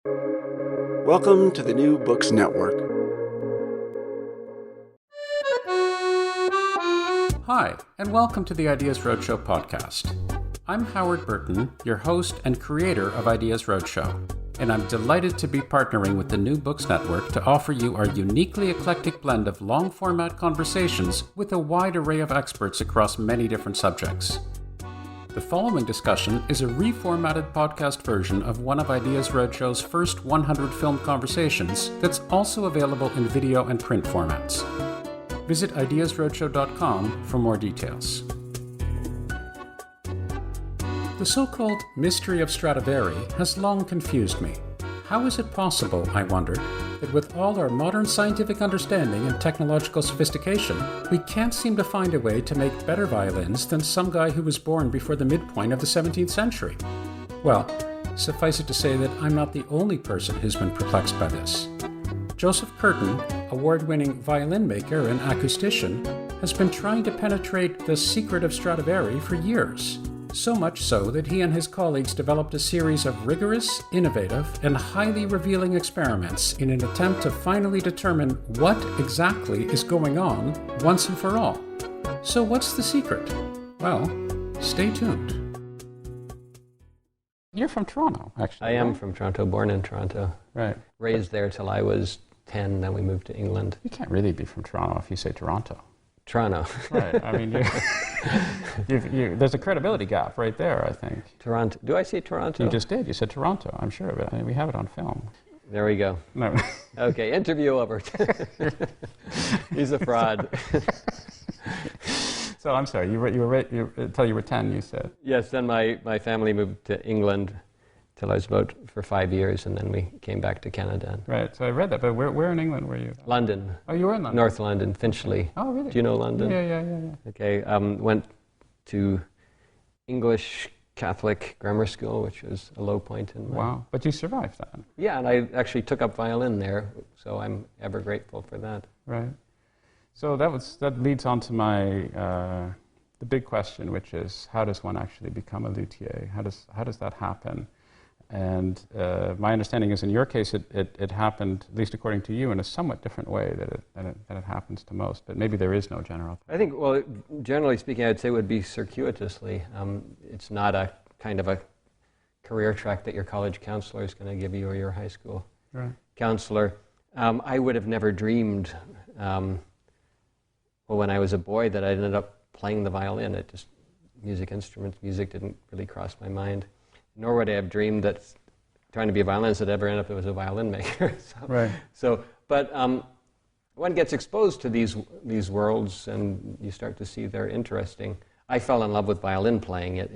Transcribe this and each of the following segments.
Welcome to the New Books Network. Hi, and welcome to the Ideas Roadshow podcast. I'm Howard Burton, your host and creator of Ideas Roadshow, and I'm delighted to be partnering with the New Books Network to offer you our uniquely eclectic blend of long-format conversations with a wide array of experts across many different subjects. The following discussion is a reformatted podcast version of one of Ideas Roadshow's first 100 film conversations that's also available in video and print formats. Visit ideasroadshow.com for more details. The so-called mystery of Stradivari has long confused me. How is it possible, I wondered, that with all our modern scientific understanding and technological sophistication, we can't seem to find a way to make better violins than some guy who was born before the midpoint of the 17th century? Well, suffice it to say that I'm not the only person who's been perplexed by this. Joseph Curtin, award-winning violin maker and acoustician, has been trying to penetrate the secret of Stradivari for years. So much so that he and his colleagues developed a series of rigorous, innovative, and highly revealing experiments in an attempt to finally determine what exactly is going on once and for all. So what's the secret? Well, stay tuned. You're from Toronto, actually. I am from Toronto, born in Toronto. Right. Raised there till I was 10, then we moved to England. You can't really be from Toronto if you say Toronto. Toronto. Right. I mean, there's a credibility gap right there, I think. Toronto. Do I say Toronto? You just did. You said Toronto. I'm sure of it. I mean, we have it on film. There we go. No. Okay, interview over. He's a fraud. So I'm sorry. Until you were 10, you said. Yes. Then my family moved to England till I was about for 5 years, and then we came back to Canada. Right. So I read that. But where in England were you? London. Oh, you were in London. North London, Finchley. Oh, really? Do you know London? Yeah. Okay. Went to English Catholic grammar school, which was a low point in my... Wow. But you survived that. Yeah, and I actually took up violin there, so I'm ever grateful for that. Right. So that leads on to my the big question, which is how does one actually become a luthier? How does that happen? And my understanding is, in your case, it happened, at least according to you, in a somewhat different way than it happens to most. But maybe there is no general. I think, well, generally speaking, I'd say it would be circuitously. It's not a kind of a career track that your college counselor is going to give you or your high school counselor. I would have never dreamed, when I was a boy, that I'd ended up playing the violin. Music didn't really cross my mind. Nor would I have dreamed that trying to be a violinist would ever end up as a violin maker. But one gets exposed to these worlds, and you start to see they're interesting. I fell in love with violin playing.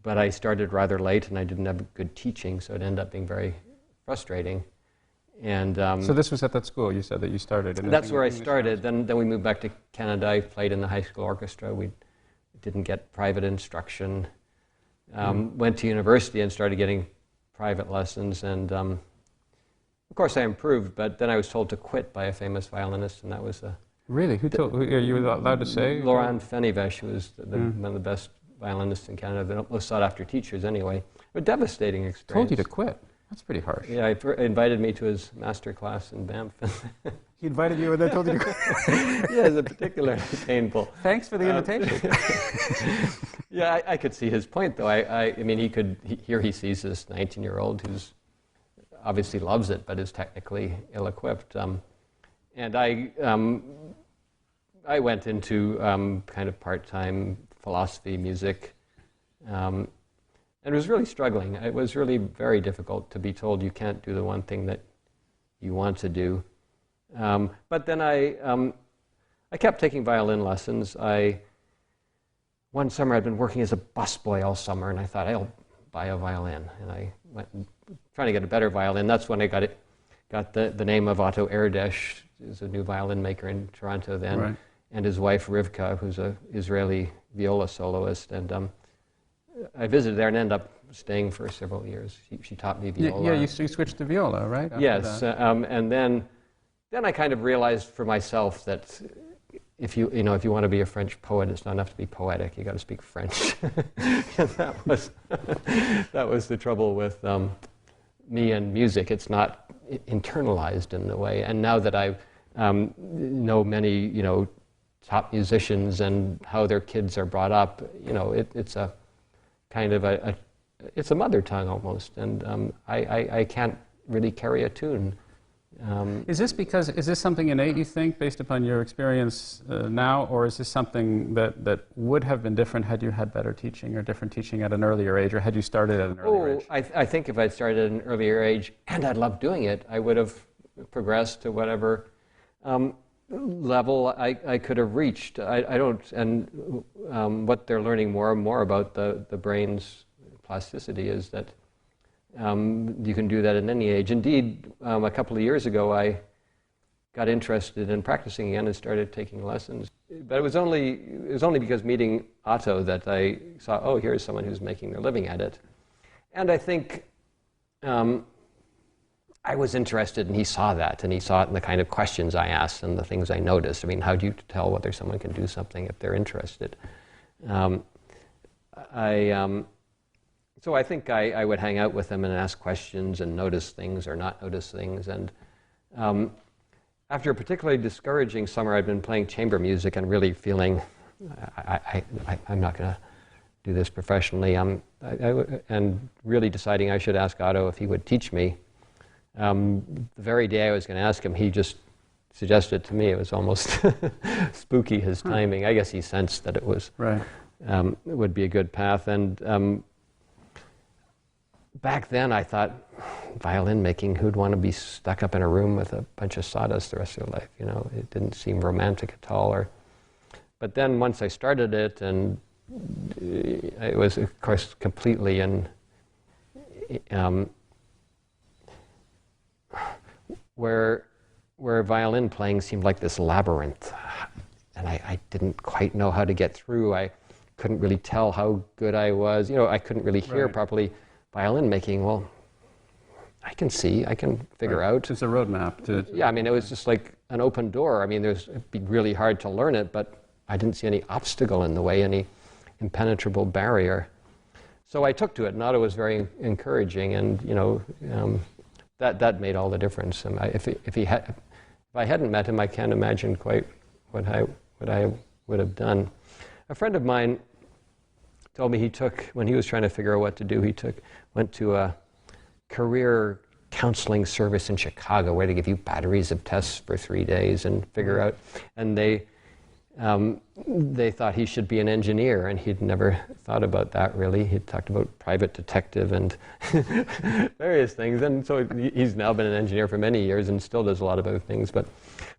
But I started rather late, and I didn't have good teaching, so it ended up being very frustrating. And so this was at that school you said that you started? That's where I started. Then we moved back to Canada. I played in the high school orchestra. We didn't get private instruction. Went to university and started getting private lessons, and of course I improved, but then I was told to quit by a famous violinist, and that was Really? Who are you allowed to say? Laurent Fenivesh, who was one of the best violinists in Canada, the most sought after teachers anyway. A devastating experience. Told you to quit? That's pretty harsh. Yeah, he invited me to his master class in Banff. He invited you and then told you to quit? Yeah, it's particularly painful. Thanks for the invitation. Yeah, I could see his point, though. I mean, here he sees this 19-year-old who's obviously loves it, but is technically ill-equipped. And I went into kind of part-time philosophy, music, and was really struggling. It was really very difficult to be told you can't do the one thing that you want to do. But then I kept taking violin lessons. One summer I'd been working as a busboy all summer, and I thought, I'll buy a violin. And I went trying to get a better violin. That's when I got the name of Otto Erdős, who's a new violin maker in Toronto then, right. And his wife Rivka, who's an Israeli viola soloist. And I visited there and ended up staying for several years. She taught me viola. Yeah, you switched to viola, right? Yes, and then I kind of realized for myself that if you want to be a French poet, it's not enough to be poetic. You got to speak French. And that was the trouble with me and music. It's not internalized in the way. And now that I know many, top musicians and how their kids are brought up, it's a kind of it's a mother tongue almost. And I can't really carry a tune. Is this something innate, you think, based upon your experience now, or is this something that would have been different had you had better teaching or different teaching at an earlier age, or had you started at an earlier age? I think if I'd started at an earlier age, and I'd loved doing it, I would have progressed to whatever level I could have reached. I don't, and what they're learning more and more about the brain's plasticity is that you can do that at any age. Indeed, a couple of years ago, I got interested in practicing again and started taking lessons. But it was only because meeting Otto that I saw, oh, here's someone who's making their living at it. And I think I was interested, and he saw that, and he saw it in the kind of questions I asked and the things I noticed. I mean, how do you tell whether someone can do something if they're interested? So I think I would hang out with him and ask questions and notice things or not notice things. And after a particularly discouraging summer, I'd been playing chamber music and really feeling I'm not going to do this professionally. And really deciding I should ask Otto if he would teach me. The very day I was going to ask him, he just suggested to me. It was almost spooky, his timing. I guess he sensed that it was right. It would be a good path. And back then I thought, violin making, who'd want to be stuck up in a room with a bunch of sawdust the rest of their life? It didn't seem romantic at all. But then once I started it, and it was, of course, completely in where violin playing seemed like this labyrinth, and I didn't quite know how to get through. I couldn't really tell how good I was. I couldn't really hear properly. Violin making, well, I can see, I can figure out. It's a roadmap. Yeah, I mean, it was just like an open door. I mean, it'd be really hard to learn it, but I didn't see any obstacle in the way, any impenetrable barrier. So I took to it, and Otto was very encouraging, and that made all the difference. And if I hadn't met him, I can't imagine quite what I would have done. A friend of mine told me when he was trying to figure out what to do, went to a career counseling service in Chicago where they give you batteries of tests for 3 days and figure out. And they thought he should be an engineer, and he'd never thought about that really. He'd talked about private detective and various things, and so he's now been an engineer for many years and still does a lot of other things. But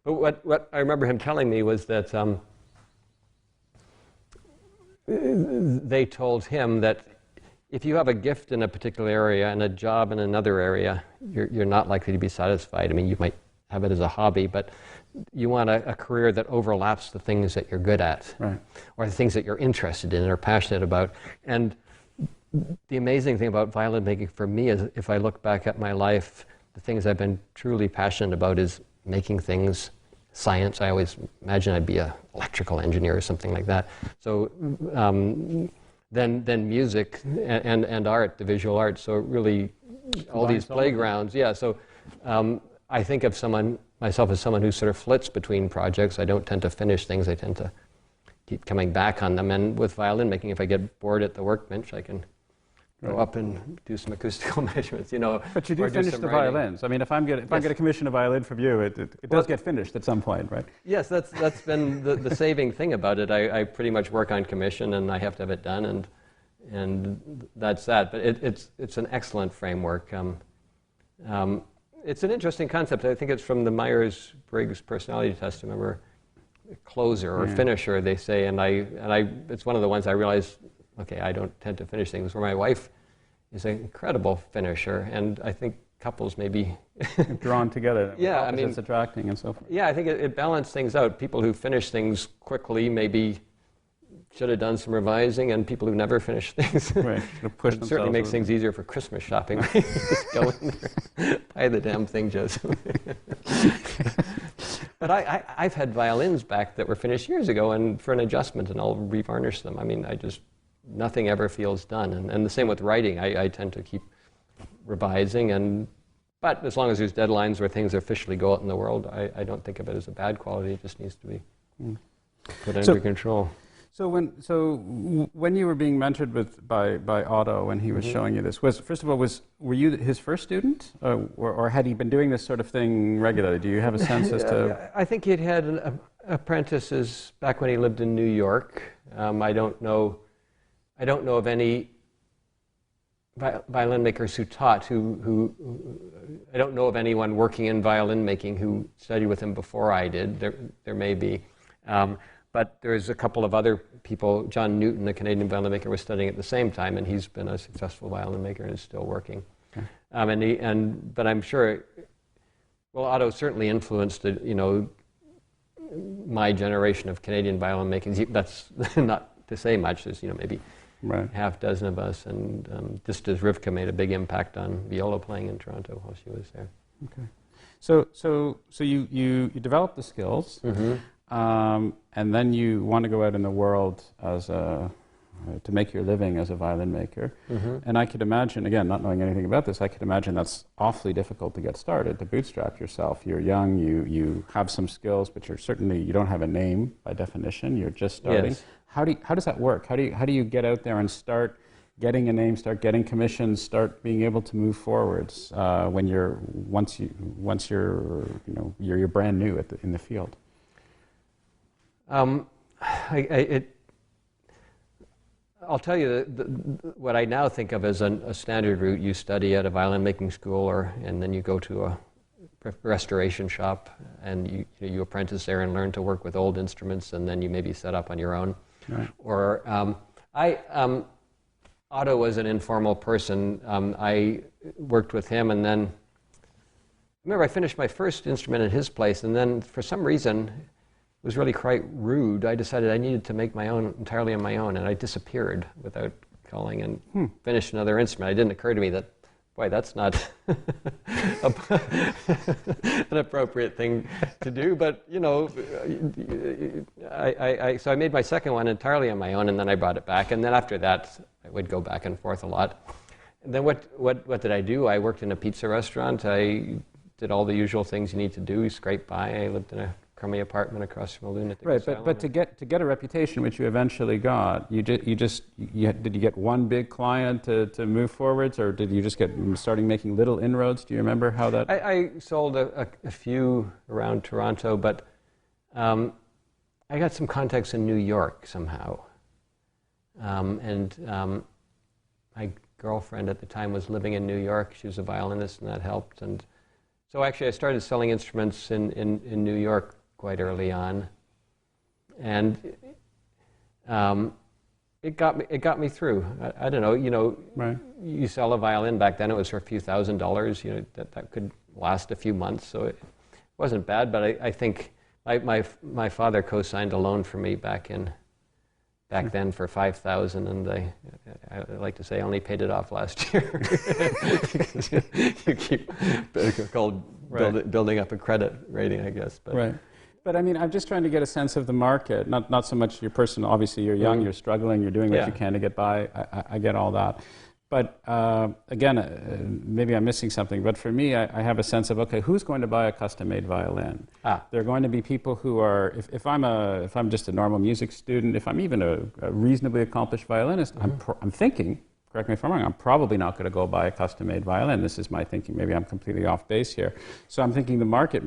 what I remember him telling me was that they told him that if you have a gift in a particular area and a job in another area, you're not likely to be satisfied. I mean, you might have it as a hobby, but you want a career that overlaps the things that you're good at, right, or the things that you're interested in or passionate about. And the amazing thing about violin making for me is, if I look back at my life, the things I've been truly passionate about is making things, science. I always imagine I'd be an electrical engineer or something like that. So then music and art, the visual art. So really all these playgrounds. Yeah, so I think of myself as someone who sort of flits between projects. I don't tend to finish things. I tend to keep coming back on them. And with violin making, if I get bored at the workbench, I can go up and do some acoustical measurements, But you do finish the violins. I mean, if I'm going to commission a violin from you, it does get finished at some point, right? Yes, that's been the saving thing about it. I pretty much work on commission, and I have to have it done, and that's that. But it's an excellent framework. It's an interesting concept. I think it's from the Myers-Briggs personality test. Remember, closer or finisher, they say, and it's one of the ones I realized, okay, I don't tend to finish things, where my wife is an incredible finisher, and I think couples may be drawn together. Yeah, I mean, it's attracting and so forth. Yeah, I think it balanced things out. People who finish things quickly maybe should have done some revising, and people who never finish things it certainly makes things easier for Christmas shopping. Just go in there, buy the damn thing, Joseph. But I've had violins back that were finished years ago, and for an adjustment, and I'll revarnish them. I mean, nothing ever feels done. And the same with writing. I tend to keep revising, but as long as there's deadlines where things officially go out in the world, I don't think of it as a bad quality. It just needs to be put under control. So when you were being mentored by Otto, when he was showing you this, first of all, were you his first student, or had he been doing this sort of thing regularly? Do you have a sense as to? I think he'd had apprentices back when he lived in New York. I don't know of any violin makers who taught. Who I don't know of anyone working in violin making who studied with him before I did. There may be. But there's a couple of other people. John Newton, the Canadian violin maker, was studying at the same time, and he's been a successful violin maker and is still working. Okay. But I'm sure, well, Otto certainly influenced, my generation of Canadian violin making. That's not to say much. There's, maybe half dozen of us, and just as Rivka made a big impact on viola playing in Toronto while she was there. Okay. So you developed the skills. Mm-hmm. And then you want to go out in the world to make your living as a violin maker. Mm-hmm. And I could imagine, again, not knowing anything about this, I could imagine that's awfully difficult to get started, to bootstrap yourself. You're young, you have some skills, but you don't have a name by definition. You're just starting. Yes. How does that work? How do you get out there and start getting a name, start getting commissions, start being able to move forwards once you're brand new in the field? I'll tell you what I now think of as a standard route. You study at a violin making school, and then you go to a restoration shop, and you apprentice there and learn to work with old instruments, and then you maybe set up on your own. Right. Or Otto was an informal person. I worked with him, and then remember I finished my first instrument at his place, and then for some reason it was really quite rude. I decided I needed to make my own entirely on my own, and I disappeared without calling and finished another instrument. It didn't occur to me that, boy, that's not an appropriate thing to do. But so I made my second one entirely on my own, and then I brought it back. And then after that, I would go back and forth a lot. And then what did I do? I worked in a pizza restaurant. I did all the usual things you need to do. You scrape by. I lived in a crummy apartment across from a lunatic asylum. But to get a reputation, which you eventually got, did you get one big client to move forwards, or did you just starting making little inroads? Do you remember how that? I sold a few around Toronto, but I got some contacts in New York somehow, and my girlfriend at the time was living in New York. She was a violinist, and that helped. And so actually, I started selling instruments in New York quite early on, and it got me through. I don't know, right. You sell a violin back then; it was for a few $1,000s. That could last a few months, so it wasn't bad. But I think my father co-signed a loan for me back then for $5,000, and I like to say I only paid it off last year. You keep building up a credit rating, I guess. But. Right. But I mean, I'm just trying to get a sense of the market, not so much your personal. Obviously, you're young, you're struggling, you're doing what you can to get by. I get all that. But again, maybe I'm missing something. But for me, I have a sense of, okay, who's going to buy a custom-made violin? There are going to be people who are. If I'm just a normal music student, if I'm even a reasonably accomplished violinist, I'm thinking. Correct me if I'm wrong. I'm probably not going to go buy a custom-made violin. This is my thinking. Maybe I'm completely off base here. So I'm thinking the market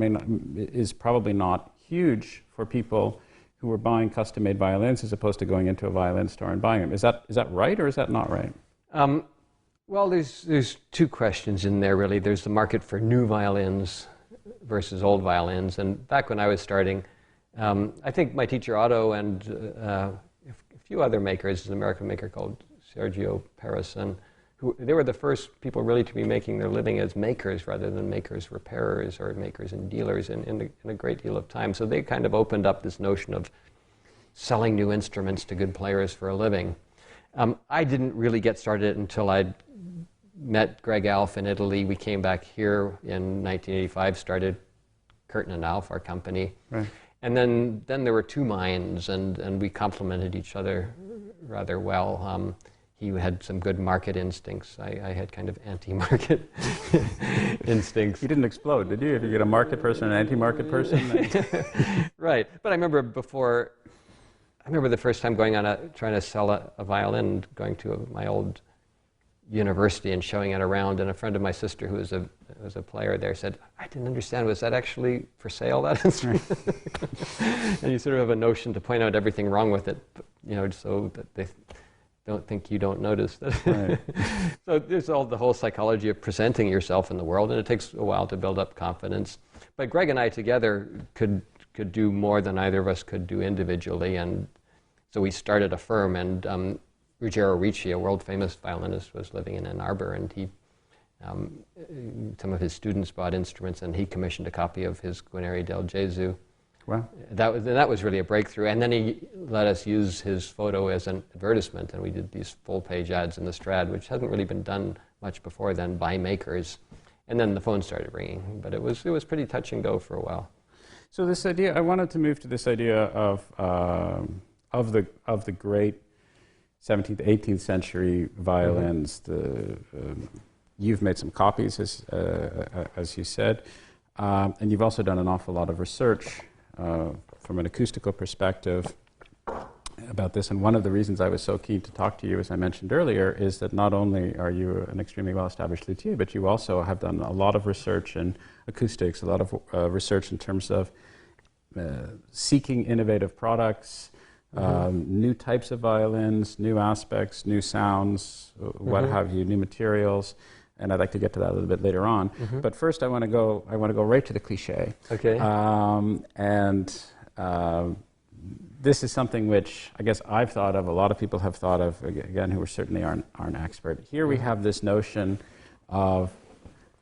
is probably not huge for people who are buying custom-made violins as opposed to going into a violin store and buying them. Is that right, or is that not right? Well, there's two questions in there, really. There's the market for new violins versus old violins. And back when I was starting, I think my teacher Otto and a few other makers, an American maker called Sergio Parison, they were the first people really to be making their living as makers rather than makers repairers or makers and dealers in a great deal of time. So they kind of opened up this notion of selling new instruments to good players for a living. I didn't really get started until I'd met Greg Alf in Italy. We came back here in 1985, started Curtin & Alf, our company. Right. And then there were two minds, and we complemented each other rather well. he had some good market instincts. I had kind of anti-market instincts. You didn't explode, did you? If you get a market person and an anti-market person? Right. But I remember the first time going on trying to sell a violin, going to my old university and showing it around, and a friend of my sister who was a player there said, "I didn't understand, was that actually for sale, that instrument?" And you sort of have a notion to point out everything wrong with it, so that they don't think you don't notice that. Right. So there's the whole psychology of presenting yourself in the world, and it takes a while to build up confidence. But Greg and I together could do more than either of us could do individually, and so we started a firm, and Ruggiero Ricci, a world-famous violinist, was living in Ann Arbor, and some of his students bought instruments, and he commissioned a copy of his Guarneri del Gesù. Wow. That was really a breakthrough. And then he let us use his photo as an advertisement, and we did these full-page ads in the Strad, which hasn't really been done much before then by makers. And then the phone started ringing, but it was pretty touch and go for a while. So this idea, I wanted to move to this idea of the great 17th, 18th century violins. Mm-hmm. You've made some copies, as you said, and you've also done an awful lot of research from an acoustical perspective about this. And one of the reasons I was so keen to talk to you, as I mentioned earlier, is that not only are you an extremely well-established luthier, but you also have done a lot of research in acoustics, a lot of research in terms of seeking innovative products, new types of violins, new aspects, new sounds, what have you, new materials, and I'd like to get to that a little bit later on. But first, I want to go right to the cliche. Okay. This is something which I guess I've thought of. A lot of people have thought of, again, who certainly aren't expert. Here we have this notion of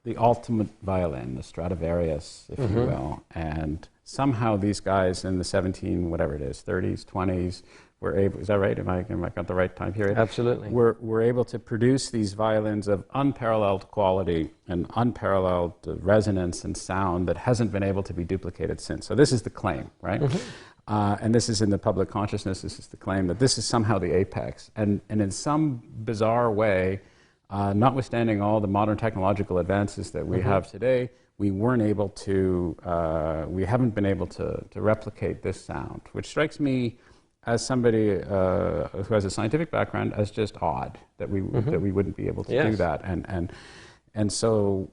the ultimate violin, the Stradivarius, if you will, and somehow these guys in the 30s, 20s, were able, is that right? Am I got the right time period? Absolutely. We're able to produce these violins of unparalleled quality and unparalleled resonance and sound that hasn't been able to be duplicated since. So this is the claim, right? And this is in the public consciousness, this is the claim that this is somehow the apex. And in some bizarre way, notwithstanding all the modern technological advances that we have today, we haven't been able to replicate this sound, which strikes me as somebody who has a scientific background as just odd that we wouldn't be able to do that. And so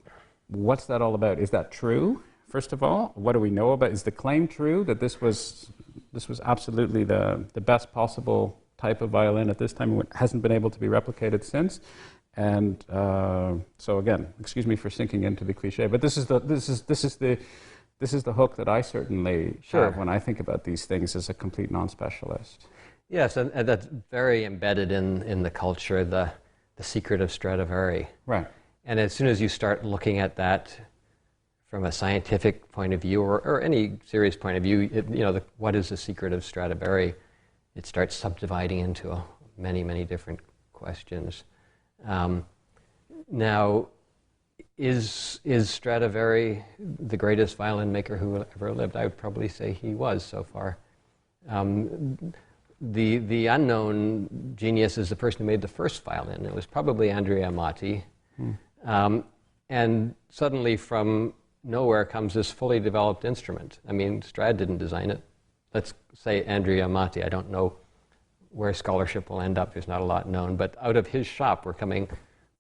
what's that all about? Is that true? First of all, what do we know about? Is the claim true that this was absolutely the best possible type of violin at this time? It hasn't been able to be replicated since. And so again, excuse me for sinking into the cliche, but this is the hook that I certainly have when I think about these things as a complete non-specialist. Yes, and that's very embedded in the culture, the secret of Stradivari. Right. And as soon as you start looking at that from a scientific point of view or any serious point of view, what is the secret of Stradivari? It starts subdividing into many, many different questions. Now, is Stradivari the greatest violin maker who ever lived? I would probably say he was so far. The unknown genius is the person who made the first violin. It was probably Andrea Amati. And suddenly from nowhere comes this fully developed instrument. I mean, Strad didn't design it. Let's say Andrea Amati. I don't know where scholarship will end up. There's not a lot known. But out of his shop were coming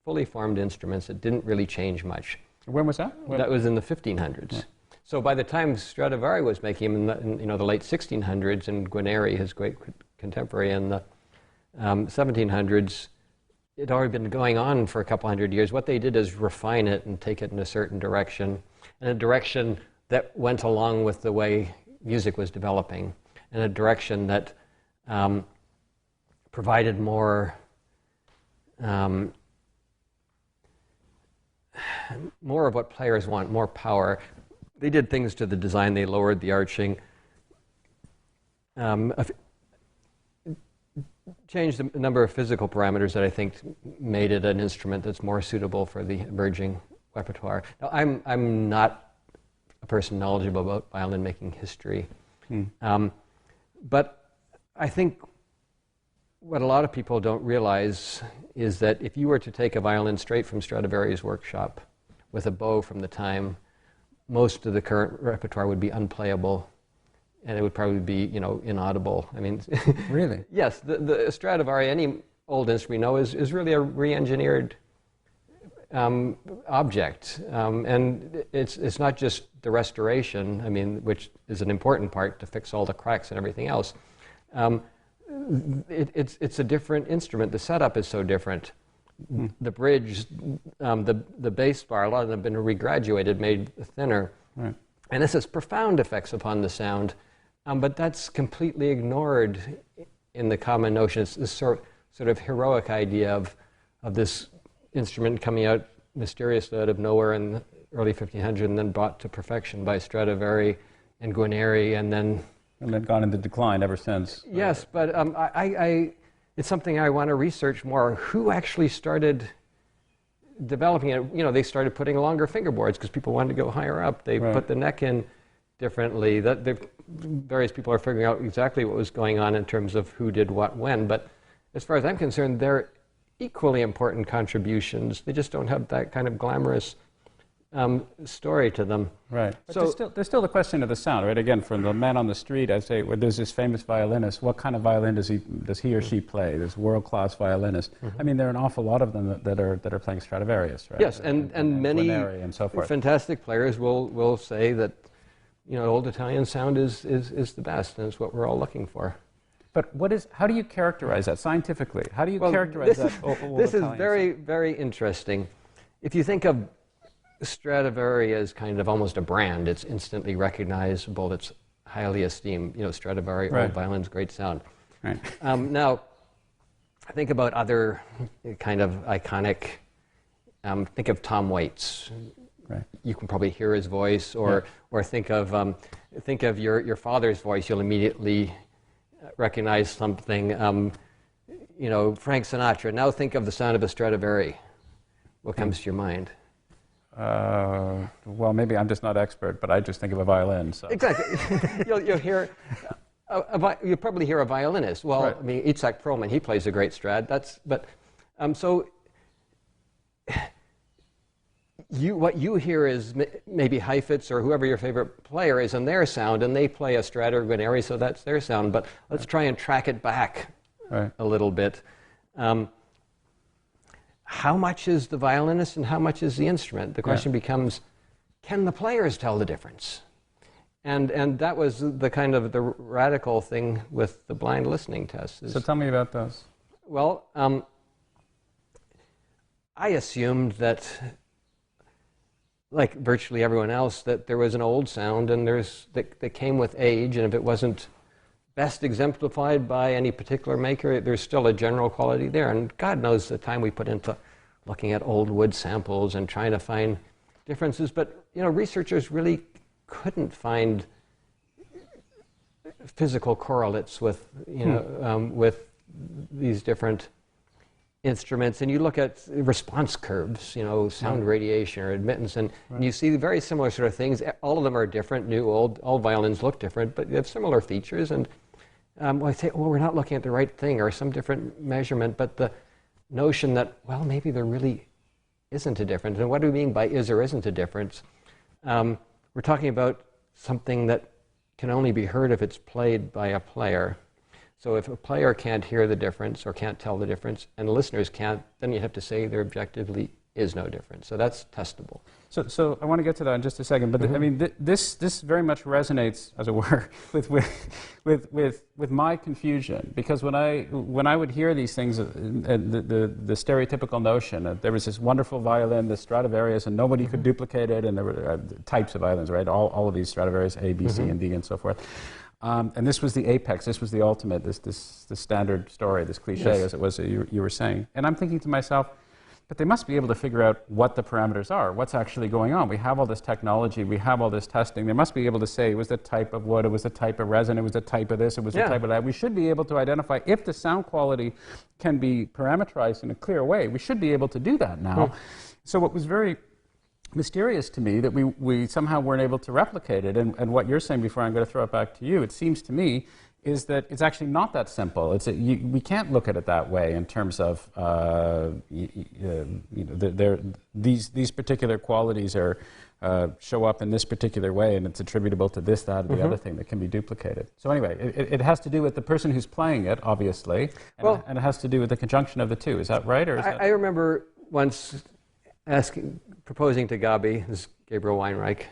fully formed instruments that didn't really change much. When was that? That was in the 1500s. Yeah. So by the time Stradivari was making them in the late 1600s, and Guarneri, his great contemporary, in the 1700s, it had already been going on for a couple hundred years. What they did is refine it and take it in a certain direction, and a direction that went along with the way music was developing, and a direction that provided more of what players want, more power. They did things to the design. They lowered the arching, changed a number of physical parameters that I think made it an instrument that's more suitable for the emerging repertoire. Now, I'm not a person knowledgeable about violin making history, but I think what a lot of people don't realize is that if you were to take a violin straight from Stradivari's workshop with a bow from the time, most of the current repertoire would be unplayable, and it would probably be, inaudible. I mean, really? Yes, the Stradivari, any old instrument we know, is really a re-engineered object, and it's not just the restoration, I mean, which is an important part to fix all the cracks and everything else. It's a different instrument. The setup is so different. The bridge, the bass bar, a lot of them have been regraduated, made thinner. Right. And this has profound effects upon the sound, but that's completely ignored in the common notion. It's this sort of heroic idea of this instrument coming out mysteriously out of nowhere in the early 1500s and then brought to perfection by Stradivari and Guarneri, and then gone into decline ever since. Yes, but it's something I want to research more. Who actually started developing it? They started putting longer fingerboards because people wanted to go higher up. They put the neck in differently. Various people are figuring out exactly what was going on in terms of who did what when. But as far as I'm concerned, they're equally important contributions. They just don't have that kind of glamorous story to them. Right. But So there's still the question of the sound, right? Again, from the man on the street, I say, well, there's this famous violinist. What kind of violin does he or she play? This world-class violinist. I mean, there are an awful lot of them that are playing Stradivarius, right? Yes, and many Guarneri and so forth. fantastic players will say that old Italian sound is the best, and it's what we're all looking for. But how do you characterize that scientifically? How do you characterize that? This is very, very interesting. If you think of Stradivari as kind of almost a brand, it's instantly recognizable, it's highly esteemed. Stradivari, old violins, great sound. Right. Now, think about other kind of iconic, think of Tom Waits. Right. You can probably hear his voice, or think of your father's voice. You'll immediately recognize something. Frank Sinatra. Now think of the sound of a Stradivari. What comes to your mind? Well, maybe I'm just not expert, but I just think of a violin. So. Exactly. You'll hear. You probably hear a violinist. Well, right. I mean, Itzhak Perlman, he plays a great Strad. So. What you hear is maybe Heifetz or whoever your favorite player is in their sound, and they play a Strad or Guarneri, so that's their sound. But let's try and track it back a little bit. How much is the violinist and how much is the instrument? The question becomes, can the players tell the difference? And that was the kind of the radical thing with the blind listening test. So tell me about those. Well, I assumed that, like virtually everyone else, that there was an old sound and that came with age, and if it wasn't best exemplified by any particular maker, there's still a general quality there. And God knows the time we put into looking at old wood samples and trying to find differences. But researchers really couldn't find physical correlates with with these different instruments. And you look at response curves, sound radiation or admittance, and you see very similar sort of things. All of them are different. New, old, all violins look different, but they have similar features. And I say, well, we're not looking at the right thing or some different measurement, but the notion that, well, maybe there really isn't a difference. And what do we mean by is or isn't a difference? We're talking about something that can only be heard if it's played by a player. So if a player can't hear the difference or can't tell the difference, and the listeners can't, then you have to say there objectively is no difference. So that's testable. So I want to get to that in just a second, but I mean, this very much resonates, as it were, with my confusion, because when I would hear these things, the stereotypical notion that there was this wonderful violin, the Stradivarius, and nobody could duplicate it, and there were types of violins, right? All of these Stradivarius, A, B, C, and D, and so forth. And this was the apex, this was the ultimate, this standard story, this cliche, as it was you were saying. And I'm thinking to myself, but they must be able to figure out what the parameters are, what's actually going on. We have all this technology, we have all this testing. They must be able to say it was the type of wood, it was the type of resin, it was the type of this, it was the type of that. We should be able to identify if the sound quality can be parameterized in a clear way. We should be able to do that now. So what was very mysterious to me that we somehow weren't able to replicate it. And what you're saying before, I'm going to throw it back to you, it seems to me is that it's actually not that simple. We can't look at it that way in terms of these particular qualities show up in this particular way, and it's attributable to this, that, or the other thing that can be duplicated. So anyway, it has to do with the person who's playing it, obviously, and it has to do with the conjunction of the two. Is that right? Or I remember once proposing to Gabi, this is Gabriel Weinreich,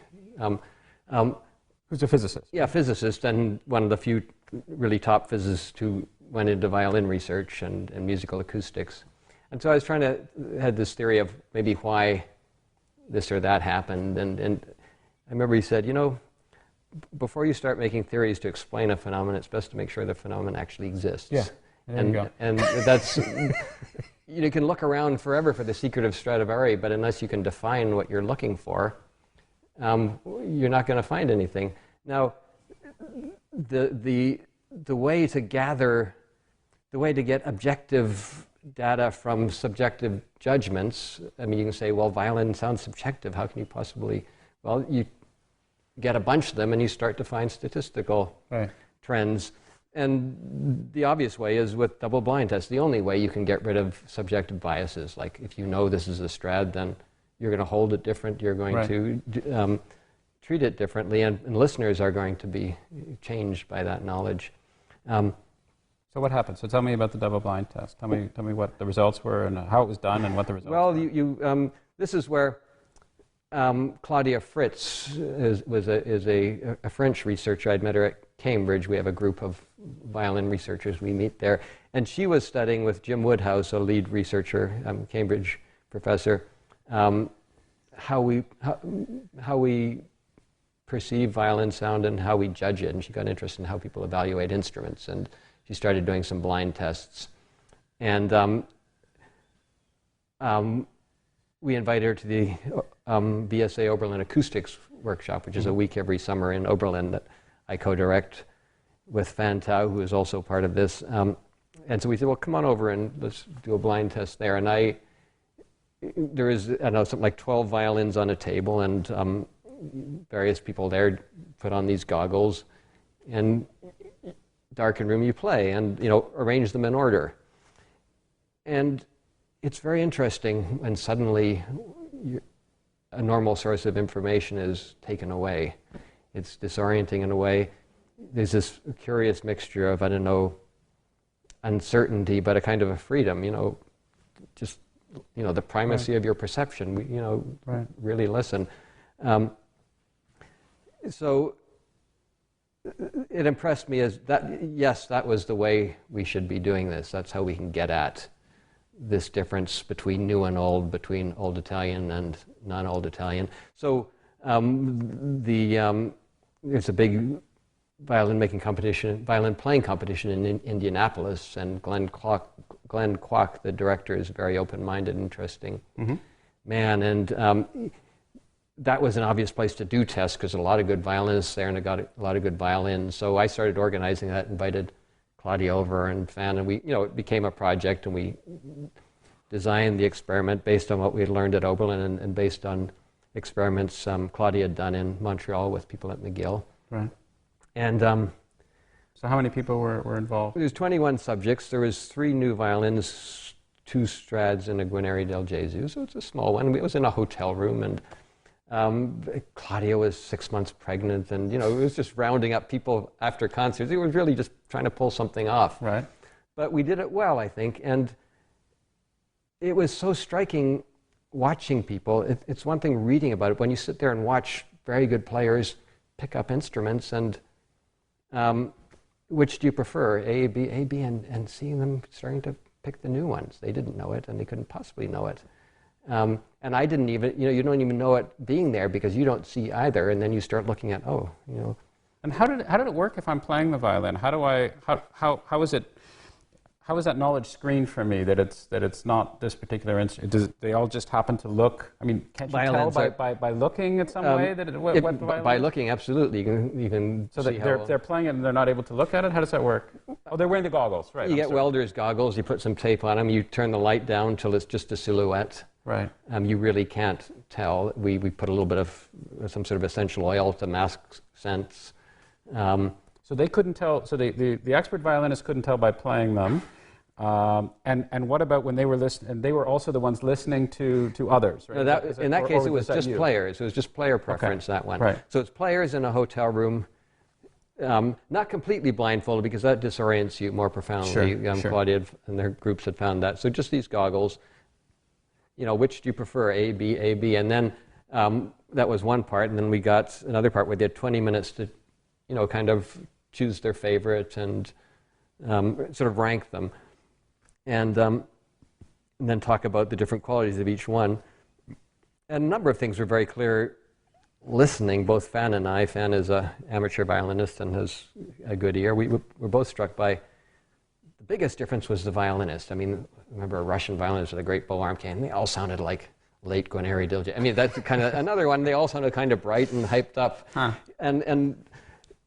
who's a physicist. Yeah, physicist, and one of the few really top physicists who went into violin research and musical acoustics. And so I was had this theory of maybe why this or that happened. And I remember he said, before you start making theories to explain a phenomenon, it's best to make sure the phenomenon actually exists. Yeah, there you go. And that's, you can look around forever for the secret of Stradivari, but unless you can define what you're looking for, you're not going to find anything. Now, the way to get objective data from subjective judgments, I mean, you can say, well, violin sounds subjective. How can you possibly? Well, you get a bunch of them and you start to find statistical trends. And the obvious way is with double-blind tests. The only way you can get rid of subjective biases, like if you know this is a Strad, then you're going to hold it different. You're going to treat it differently, and listeners are going to be changed by that knowledge. So what happened? So tell me about the double-blind test. Tell me what the results were and how it was done and what the results were. Well, this is where Claudia Fritz is a French researcher. I'd met her at Cambridge. We have a group of violin researchers. We meet there. And she was studying with Jim Woodhouse, a lead researcher, Cambridge professor, how we perceive violin sound and how we judge it. And she got interested in how people evaluate instruments. And she started doing some blind tests. And we invited her to the BSA Oberlin Acoustics Workshop, which is a week every summer in Oberlin that I co-direct with Fan Tao, who is also part of this. And so we said, well, come on over and let's do a blind test there. And there is, I don't know, something like 12 violins on a table, and various people there put on these goggles, and darkened room, you play, and arrange them in order. And it's very interesting when suddenly a normal source of information is taken away. It's disorienting in a way. There's this curious mixture of, I don't know, uncertainty, but a kind of a freedom, just, the primacy of your perception, really listen. So it impressed me as that, yes, that was the way we should be doing this. That's how we can get at this difference between new and old, between old Italian and non-old Italian. So there's a big violin playing competition in Indianapolis, and Glenn Kwok, the director, is a very open-minded, interesting man, and that was an obvious place to do tests because a lot of good violinists there and I got a lot of good violins. So I started organizing that, invited Claudia over and Fan, and we, it became a project, and we designed the experiment based on what we had learned at Oberlin and based on experiments Claudia had done in Montreal with people at McGill. Right. And so how many people were involved? There's 21 subjects. There was 3 new violins, 2 Strads, and a Guarneri del Gesù. So it's a small one. It was in a hotel room, and Claudia was 6 months pregnant, and it was just rounding up people after concerts. It was really just trying to pull something off. Right. But we did it well, I think, and it was so striking watching people. It's one thing reading about it. When you sit there and watch very good players pick up instruments, and which do you prefer, A, B, and seeing them starting to pick the new ones. They didn't know it, and they couldn't possibly know it. And I didn't even, you don't even know it being there because you don't see either, and then you start looking at, And how did it work if I'm playing the violin? How is that knowledge screened for me that it's not this particular instrument? Does they all just happen to look? I mean, can't you tell by looking in some way that what the violin by looking, absolutely, you can. So see that they're playing it and they're not able to look at it. How does that work? Oh, they're wearing the goggles, right? You get welder's goggles. You put some tape on them. You turn the light down till it's just a silhouette. Right. You really can't tell. We put a little bit of some sort of essential oil to mask scents. So they couldn't tell. So the expert violinists couldn't tell by playing them. And what about when they were listening? And they were also the ones listening to others. Right? No, in that case, it was just players. It was just player preference. Okay. That one. Right. So it's players in a hotel room. Not completely blindfolded, because that disorients you more profoundly. Sure. Claudia and their groups had found that. So just these goggles. Which do you prefer, A, B, and then that was one part, and then we got another part where they had 20 minutes to, kind of choose their favorite and sort of rank them, and then talk about the different qualities of each one. And a number of things were very clear. Listening, both Fan and I. Fan is an amateur violinist and has a good ear. We were both struck by the biggest difference was the violinist. I mean, remember a Russian violinist with a great bow arm cane? They all sounded like late Guarneri Dilge. I mean, that's kind of another one. They all sounded kind of bright and hyped up. And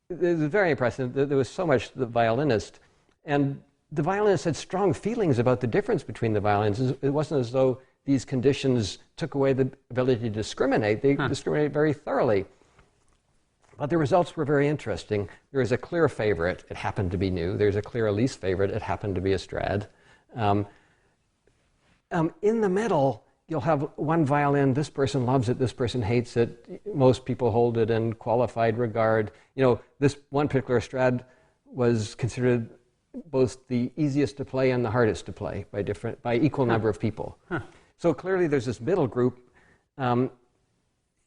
it was very impressive. There was so much the violinist. And the violinist had strong feelings about the difference between the violins. It wasn't as though these conditions took away the ability to discriminate. They discriminated very thoroughly. But the results were very interesting. There is a clear favorite. It happened to be new. There's a clear least favorite. It happened to be a Strad. In the middle, you'll have one violin. This person loves it. This person hates it. Most people hold it in qualified regard. This one particular Strad was considered both the easiest to play and the hardest to play by equal number of people. So clearly there's this middle group.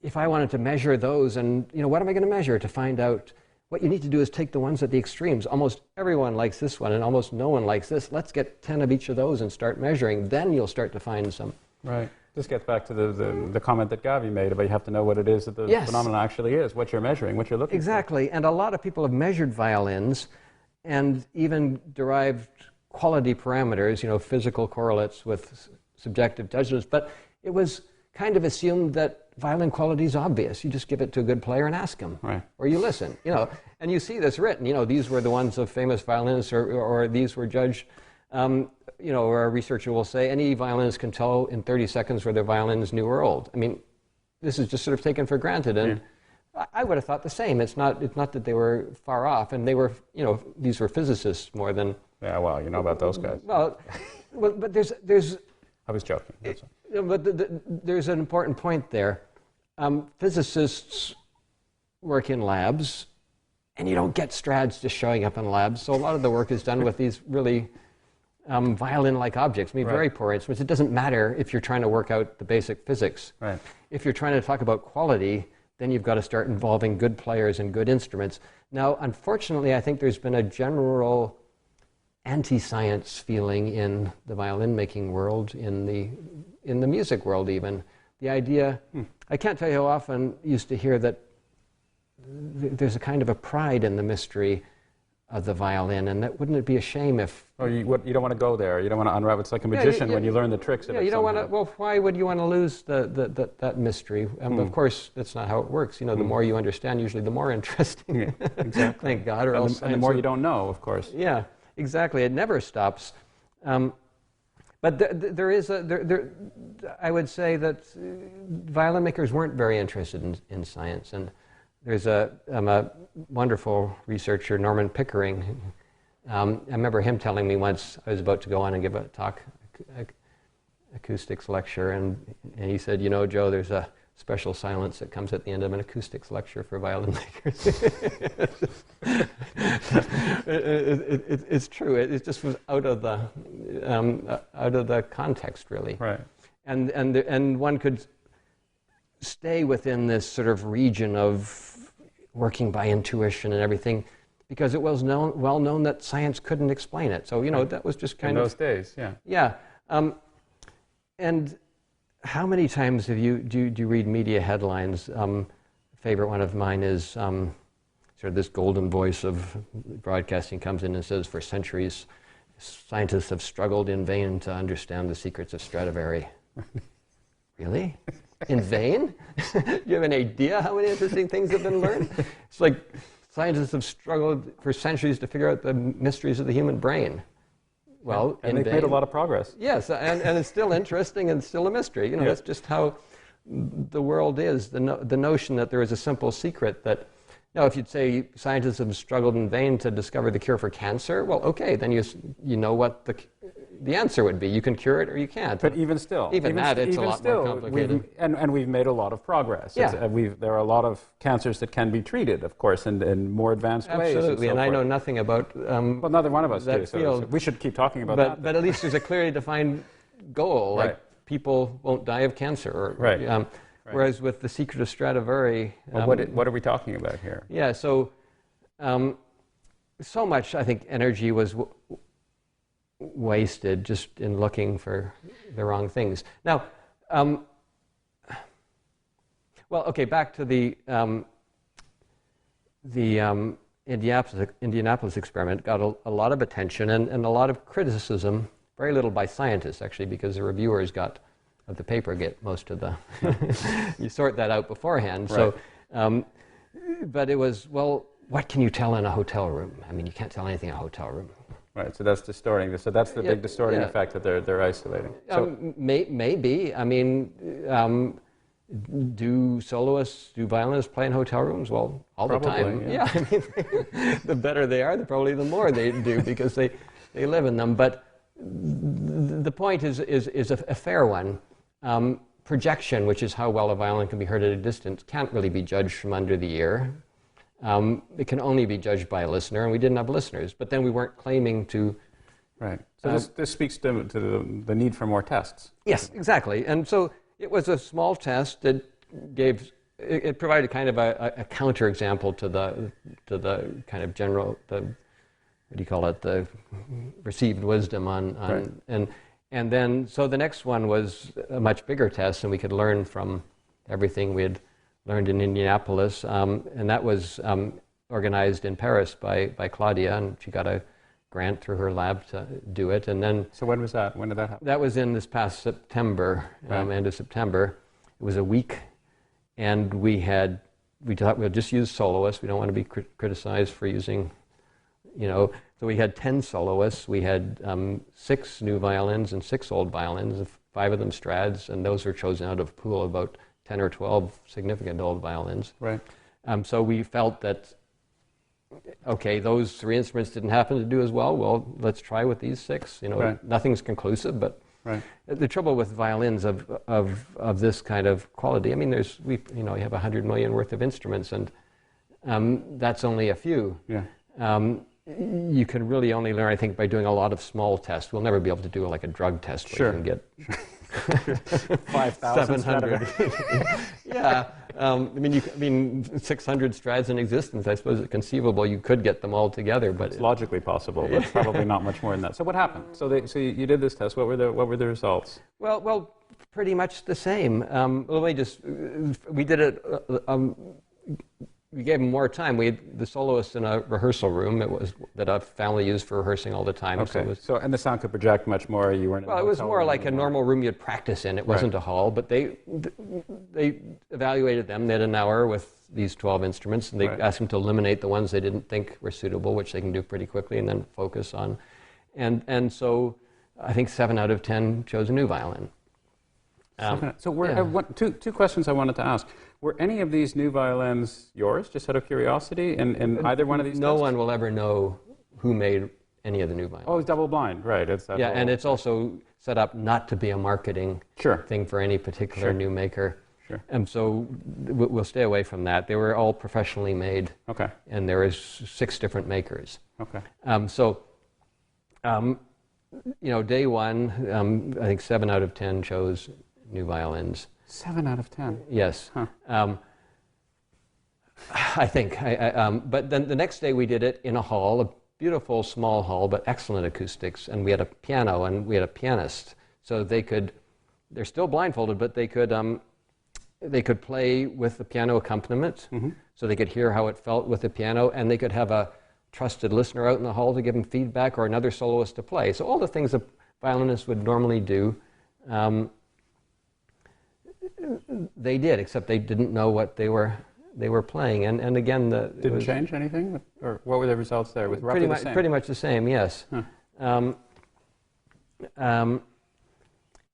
If I wanted to measure those, and what am I going to measure to find out? What you need to do is take the ones at the extremes. Almost everyone likes this one, and almost no one likes this. Let's get 10 of each of those and start measuring. Then you'll start to find some. Right. This gets back to the comment that Gavi made about you have to know what it is that the phenomenon actually is, what you're measuring, what you're looking for. Exactly. And a lot of people have measured violins and even derived quality parameters, physical correlates with subjective judgments. But it was kind of assumed that violin quality is obvious. You just give it to a good player and ask him. Right. Or you listen. And you see this written. these were the ones of famous violinists, or these were judged. Or a researcher will say any violinist can tell in 30 seconds whether the violin is new or old. I mean, this is just sort of taken for granted. And I would have thought the same. It's not that they were far off, and they were, these were physicists more than. Yeah, well, about those guys. Well, but there's. I was joking. But there's an important point there. Physicists work in labs, and you don't get Strads just showing up in labs. So a lot of the work is done with these really violin-like objects. I mean, very poor instruments. It doesn't matter if you're trying to work out the basic physics. Right. If you're trying to talk about quality, then you've got to start involving good players and good instruments. Now, unfortunately, I think there's been a general anti-science feeling in the violin-making world, in the music world even. The idea, I can't tell you how often I used to hear that there's a kind of a pride in the mystery of the violin, and that wouldn't it be a shame if... Oh, you don't want to go there. You don't want to unravel. It's like a magician when you learn the tricks of it. You don't want to... Well, why would you want to lose that mystery? Of course, that's not how it works. The more you understand, usually the more interesting. Yeah, exactly. Thank God. Or else and the more you don't know, of course. Yeah, exactly. It never stops. But there is I would say that violin makers weren't very interested in science. And there's a wonderful researcher, Norman Pickering. I remember him telling me once, I was about to go on and give a talk, acoustics lecture, and he said, Joe, there's a special silence that comes at the end of an acoustics lecture for violin makers. It's true. It just was out of the context, really. Right. And one could stay within this sort of region of working by intuition and everything, because it was well known that science couldn't explain it. So that was just kind of... In those days, yeah. Yeah. And how many times do you read media headlines? Favorite one of mine is sort of this golden voice of broadcasting comes in and says, for centuries, scientists have struggled in vain to understand the secrets of Stradivari. Really? In vain? Do you have an idea how many interesting things have been learned? It's like scientists have struggled for centuries to figure out the mysteries of the human brain. Well, and they've made a lot of progress. Yes, and it's still interesting and still a mystery. That's just how the world is. The notion that there is a simple secret that Now, if you'd say scientists have struggled in vain to discover the cure for cancer, well, okay, then you know what the answer would be. You can cure it or you can't. But even still, it's a lot more complicated. We've made a lot of progress. Yeah. There are a lot of cancers that can be treated, of course, in more advanced ways. Absolutely, and so I forth. know nothing about well, neither one of us that do, field. so we should keep talking about that. But at least there's a clearly defined goal, like right. people won't die of cancer. Or, right. Right. Whereas with the secret of Stradivari... well, what are we talking about here? Yeah, so much, I think, energy was wasted just in looking for the wrong things. Now, well, okay, back to the Indianapolis experiment got a lot of attention and a lot of criticism, very little by scientists, actually, because the reviewers of the paper get most of the... you sort that out beforehand. Right. So, but it was, well, what can you tell in a hotel room? I mean, you can't tell anything in a hotel room. Right, so that's distorting. So that's the big distorting effect that they're isolating. So maybe. I mean, do soloists, do violinists play in hotel rooms? Well, all probably, the time. Yeah. I mean, the better they are, probably the more they do because they live in them. But the point is a fair one. Projection, which is how well a violin can be heard at a distance, can't really be judged from under the ear. It can only be judged by a listener, and we didn't have listeners. But then we weren't claiming to... Right. So this speaks to the need for more tests. Yes, exactly. And so it was a small test that it provided kind of a counterexample to the kind of general, what do you call it, the received wisdom on right. And then, so the next one was a much bigger test, and we could learn from everything we had learned in Indianapolis, and that was organized in Paris by Claudia, and she got a grant through her lab to do it. And then, so when was that? When did that happen? That was in this past September, right. End of September. It was a week, and we thought we'll just use soloists. We don't want to be criticized for using, So we had 10 soloists. We had 6 new violins and 6 old violins, 5 of them Strads, and those were chosen out of a pool of about 10 or 12 significant old violins. Right. So we felt that, okay, those 3 instruments didn't happen to do as well. Well, let's try with these 6. Right. Nothing's conclusive, but right. The trouble with violins of this kind of quality, I mean, you have 100 million worth of instruments, and that's only a few. Yeah. You can really only learn, I think, by doing a lot of small tests. We'll never be able to do like a drug test where you can get 5,000 700. Yeah. I mean, 600 Strads in existence. I suppose it's conceivable you could get them all together, but it's logically possible, but probably not much more than that. So what happened? So you did this test. What were the results? Well, pretty much the same. We did it. We gave them more time. We had the soloists in a rehearsal room. It was that a family used for rehearsing all the time. Okay. And the sound could project much more. You weren't. Well, it was more like a normal room you'd practice in. It wasn't a hall, but they evaluated them. They had an hour with these 12 instruments, and they asked them to eliminate the ones they didn't think were suitable, which they can do pretty quickly, and then focus on. And so I think 7 out of 10 chose a new violin. Two questions I wanted to ask. Were any of these new violins yours, just out of curiosity, in either one of these No tests? one will ever know who made any of the new violins. Oh, it's double blind, right. And it's also set up not to be a marketing thing for any particular new maker. Sure. And so we'll stay away from that. They were all professionally made. Okay. And there is 6 different makers. Okay. Day one, I think 7 out of 10 chose new violins. 7 out of 10? Yes. Huh. I think. But then the next day we did it in a hall, a beautiful small hall, but excellent acoustics. And we had a piano and we had a pianist. So they're still blindfolded, but they could play with the piano accompaniment. Mm-hmm. So they could hear how it felt with the piano, and they could have a trusted listener out in the hall to give them feedback or another soloist to play. So all the things a violinist would normally do, they did, except they didn't know what they were playing. And again, didn't change anything, or what were the results there? With roughly the same? Pretty much the same, yes. Huh. And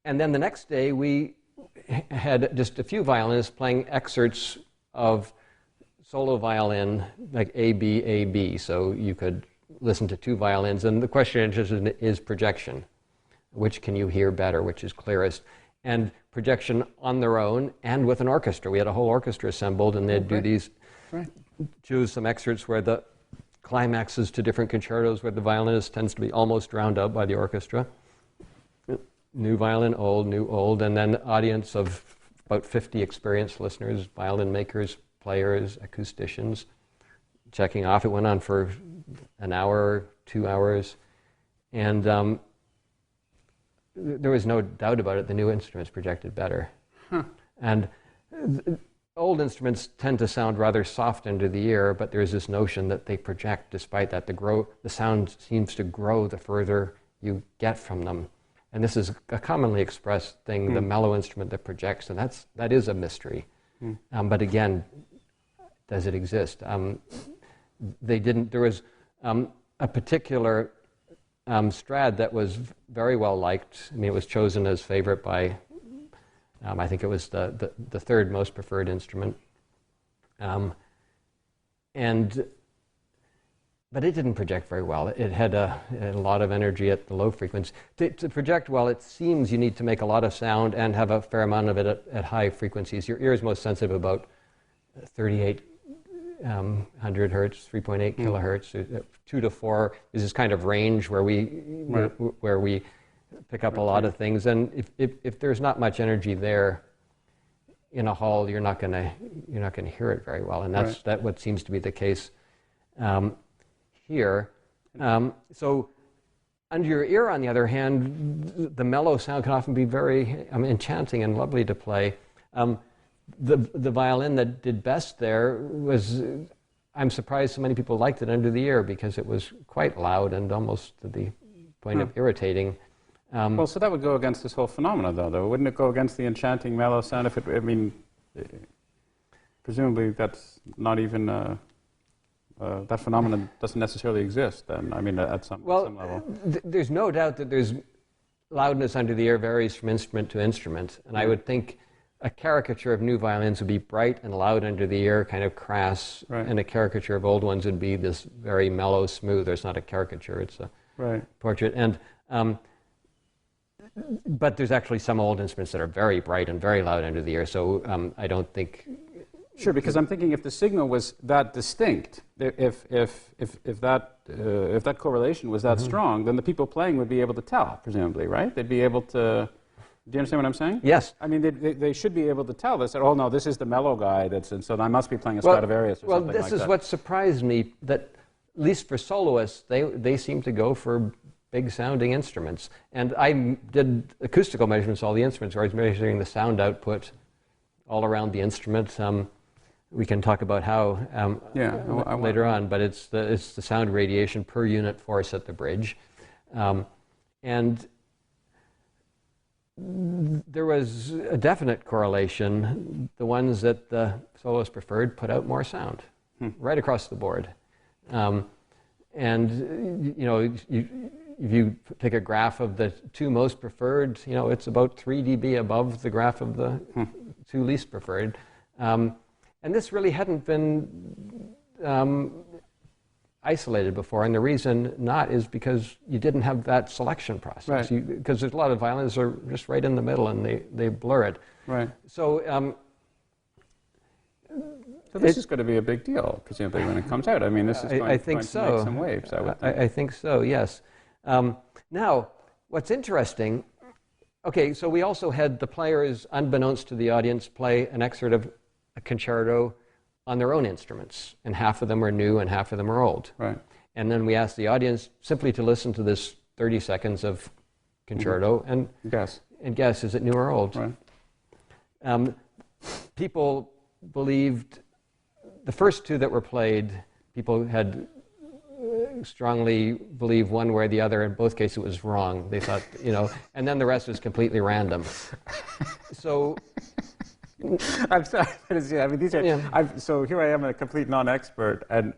then the next day we had just a few violinists playing excerpts of solo violin, like A, B, A, B. So you could listen to two violins. And the question is projection. Which can you hear better? Which is clearest? And projection on their own and with an orchestra. We had a whole orchestra assembled, and they'd do these, choose some excerpts where the climaxes to different concertos where the violinist tends to be almost drowned out by the orchestra. New violin, old, new, old, and then audience of about 50 experienced listeners, violin makers, players, acousticians, checking off. It went on for an hour, 2 hours, and there was no doubt about it. The new instruments projected better. And old instruments tend to sound rather soft under the ear, but there's this notion that they project despite that. The sound seems to grow the further you get from them. And this is a commonly expressed thing, the mellow instrument that projects, and that is a mystery. But again, does it exist? There was a particular Strad that was very well liked. I mean, it was chosen as favorite by, I think it was the third most preferred instrument. But it didn't project very well. It had a lot of energy at the low frequency. To project well, it seems you need to make a lot of sound and have a fair amount of it at high frequencies. Your ear is most sensitive about 3,800 hertz, 3.8 kilohertz. 2 to 4 is this kind of range where we pick up a lot of things. And if there's not much energy there in a hall, you're not going to hear it very well. And that's what seems to be the case here. So under your ear, on the other hand, the mellow sound can often be very enchanting and lovely to play. The violin that did best there was, I'm surprised so many people liked it under the ear because it was quite loud and almost to the point of irritating. Well, so that would go against this whole phenomenon, though. Wouldn't it go against the enchanting mellow sound? Presumably that's not even, that phenomenon doesn't necessarily exist then, at some level. There's no doubt that there's loudness under the ear varies from instrument to instrument. And I would think a caricature of new violins would be bright and loud under the ear, kind of crass, and a caricature of old ones would be this very mellow, smooth. It's not a caricature, it's a portrait. And but there's actually some old instruments that are very bright and very loud under the ear, so I don't think... Sure, because I'm thinking if the signal was that distinct, if that correlation was that strong, then the people playing would be able to tell, presumably, right? They'd be able to... Do you understand what I'm saying? Yes. They should be able to tell this. Oh no, this is the mellow guy. So I must be playing a Stradivarius or something like that. Well, this is what surprised me. That at least for soloists, they seem to go for big-sounding instruments. And I did acoustical measurements of all the instruments, where I was measuring the sound output all around the instrument. We can talk about how later on, but it's the sound radiation per unit force at the bridge, and there was a definite correlation. The ones that the soloists preferred put out more sound, right across the board. And if you take a graph of the two most preferred, it's about 3 dB above the graph of the two least preferred. And this really hadn't been isolated before, and the reason not is because you didn't have that selection process. Because there's a lot of violins that are just right in the middle, and they blur it. Right. So, so this is going to be a big deal, presumably, when it comes out. This is going to make some waves, I would think. I think so, yes. Now, what's interesting, okay, so we also had the players, unbeknownst to the audience, play an excerpt of a concerto on their own instruments, and half of them are new and half of them are old. Right. And then we asked the audience simply to listen to this 30 seconds of concerto and guess, is it new or old? Right. People believed, the first two that were played, people had strongly believed one way or the other. In both cases it was wrong. They thought, and then the rest was completely random. So... I'm sorry, these are. So here I am, a complete non-expert, and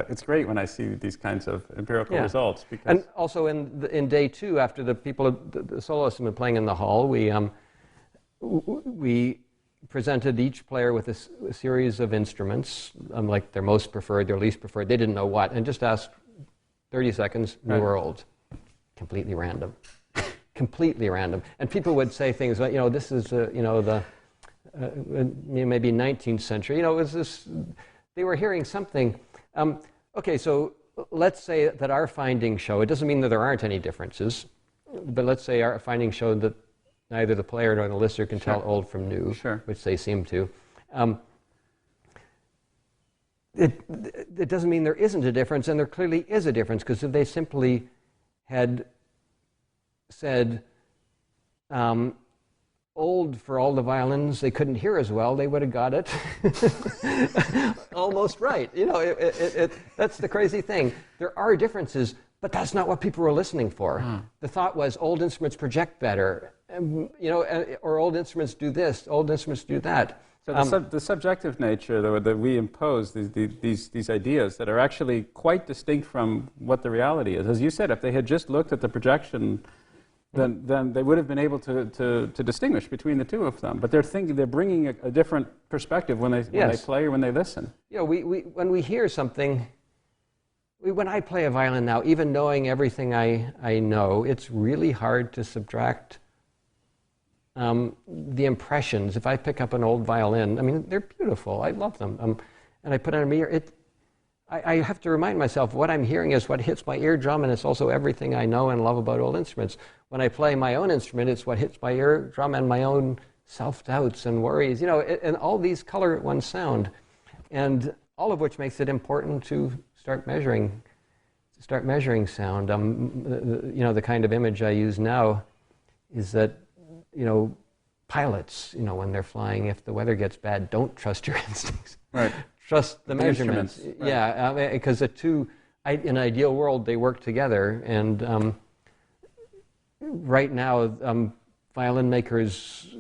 it's great when I see these kinds of empirical results. Because and also in day two, after the soloists have been playing in the hall, we presented each player with a series of instruments, like their most preferred, their least preferred, they didn't know what, and just asked 30 seconds, new or old. Completely random. Completely random. And people would say things like, this is, maybe 19th century. It was this, they were hearing something. Okay, so let's say that our findings show, it doesn't mean that there aren't any differences, but let's say our findings show that neither the player nor the listener can tell old from new, which they seem to. It doesn't mean there isn't a difference, and there clearly is a difference, because if they simply had said old for all the violins they couldn't hear as well, they would have got it almost right. That's the crazy thing. There are differences, but that's not what people were listening for. The thought was old instruments project better, or old instruments do this, old instruments do that. So the subjective nature that we impose, these ideas that are actually quite distinct from what the reality is. As you said, if they had just looked at the projection, then they would have been able to distinguish between the two of them. But they're bringing a different perspective when they play or when they listen. When we hear something, when I play a violin now, even knowing everything I know, it's really hard to subtract the impressions. If I pick up an old violin, I mean, they're beautiful. I love them. And I put on a mirror. I have to remind myself what I'm hearing is what hits my eardrum, and it's also everything I know and love about old instruments. When I play my own instrument, it's what hits my eardrum and my own self-doubts and worries, and all these color one sound, and all of which makes it important to start measuring sound. The kind of image I use now is that, pilots, when they're flying, if the weather gets bad, don't trust your instincts. Right. Trust the measurements. Right. Yeah, because the two, in an ideal world, they work together. And right now, violin makers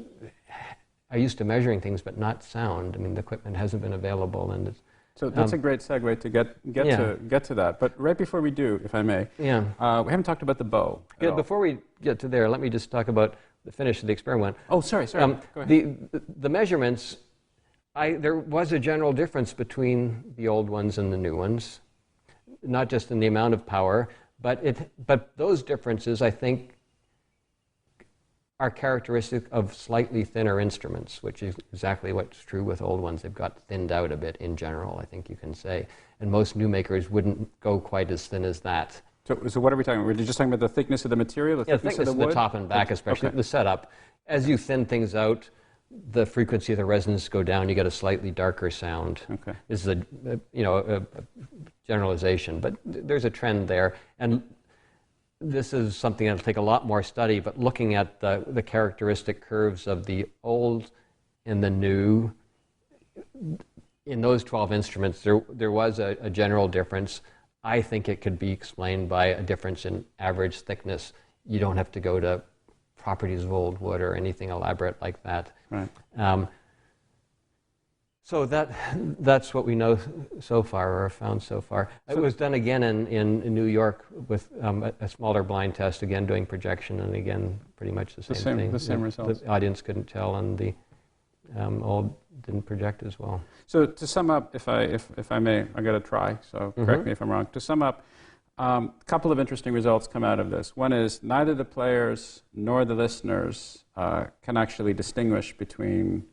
are used to measuring things, but not sound. I mean, the equipment hasn't been available, and it's, so that's a great segue to get to that. But right before we do, if I may, we haven't talked about the bow. Before we get to there, let me just talk about the finish of the experiment. Oh, sorry. Go ahead. The measurements. There was a general difference between the old ones and the new ones, not just in the amount of power, but those differences, I think, are characteristic of slightly thinner instruments, which is exactly what's true with old ones. They've got thinned out a bit in general, I think you can say. And most new makers wouldn't go quite as thin as that. So what are we talking about? We're just talking about the thickness of the material, the thickness of the wood? The top and back, especially the setup. As you thin things out, the frequency of the resonance go down, you get a slightly darker sound. Okay. This is a generalization, but there's a trend there. And this is something that'll take a lot more study, but looking at the characteristic curves of the old and the new, in those 12 instruments, there was a general difference. I think it could be explained by a difference in average thickness. You don't have to go to properties of old wood or anything elaborate like that. Right. So that's what we know so far, or have found so far. It was done again in New York with a smaller blind test, again doing projection, and again pretty much the same thing. The same results. The audience couldn't tell, and the old didn't project as well. So to sum up, if I may, I got to try. So correct me if I'm wrong. To sum up, a couple of interesting results come out of this. One is neither the players nor the listeners can actually distinguish between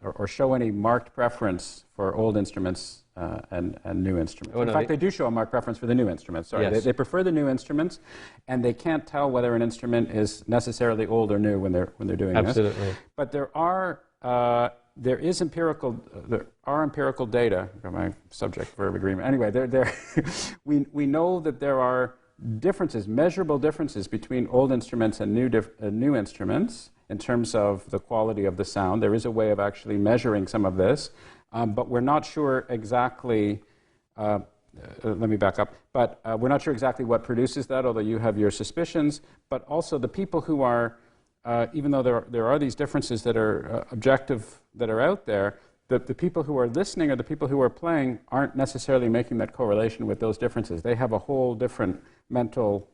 or show any marked preference for old instruments and new instruments. In fact, they do show a marked preference for the new instruments. Sorry, yes. They prefer the new instruments, and they can't tell whether an instrument is necessarily old or new when they're doing this. Absolutely. But there are empirical data. Got my subject-verb agreement. Anyway, we know that there are differences, measurable differences between old instruments and new instruments in terms of the quality of the sound. There is a way of actually measuring some of this, but we're not sure exactly. Let me back up. But we're not sure exactly what produces that, although you have your suspicions. But also the people who are, even though there are these differences that are objective, that are out there, the people who are listening or the people who are playing aren't necessarily making that correlation with those differences. They have a whole different mental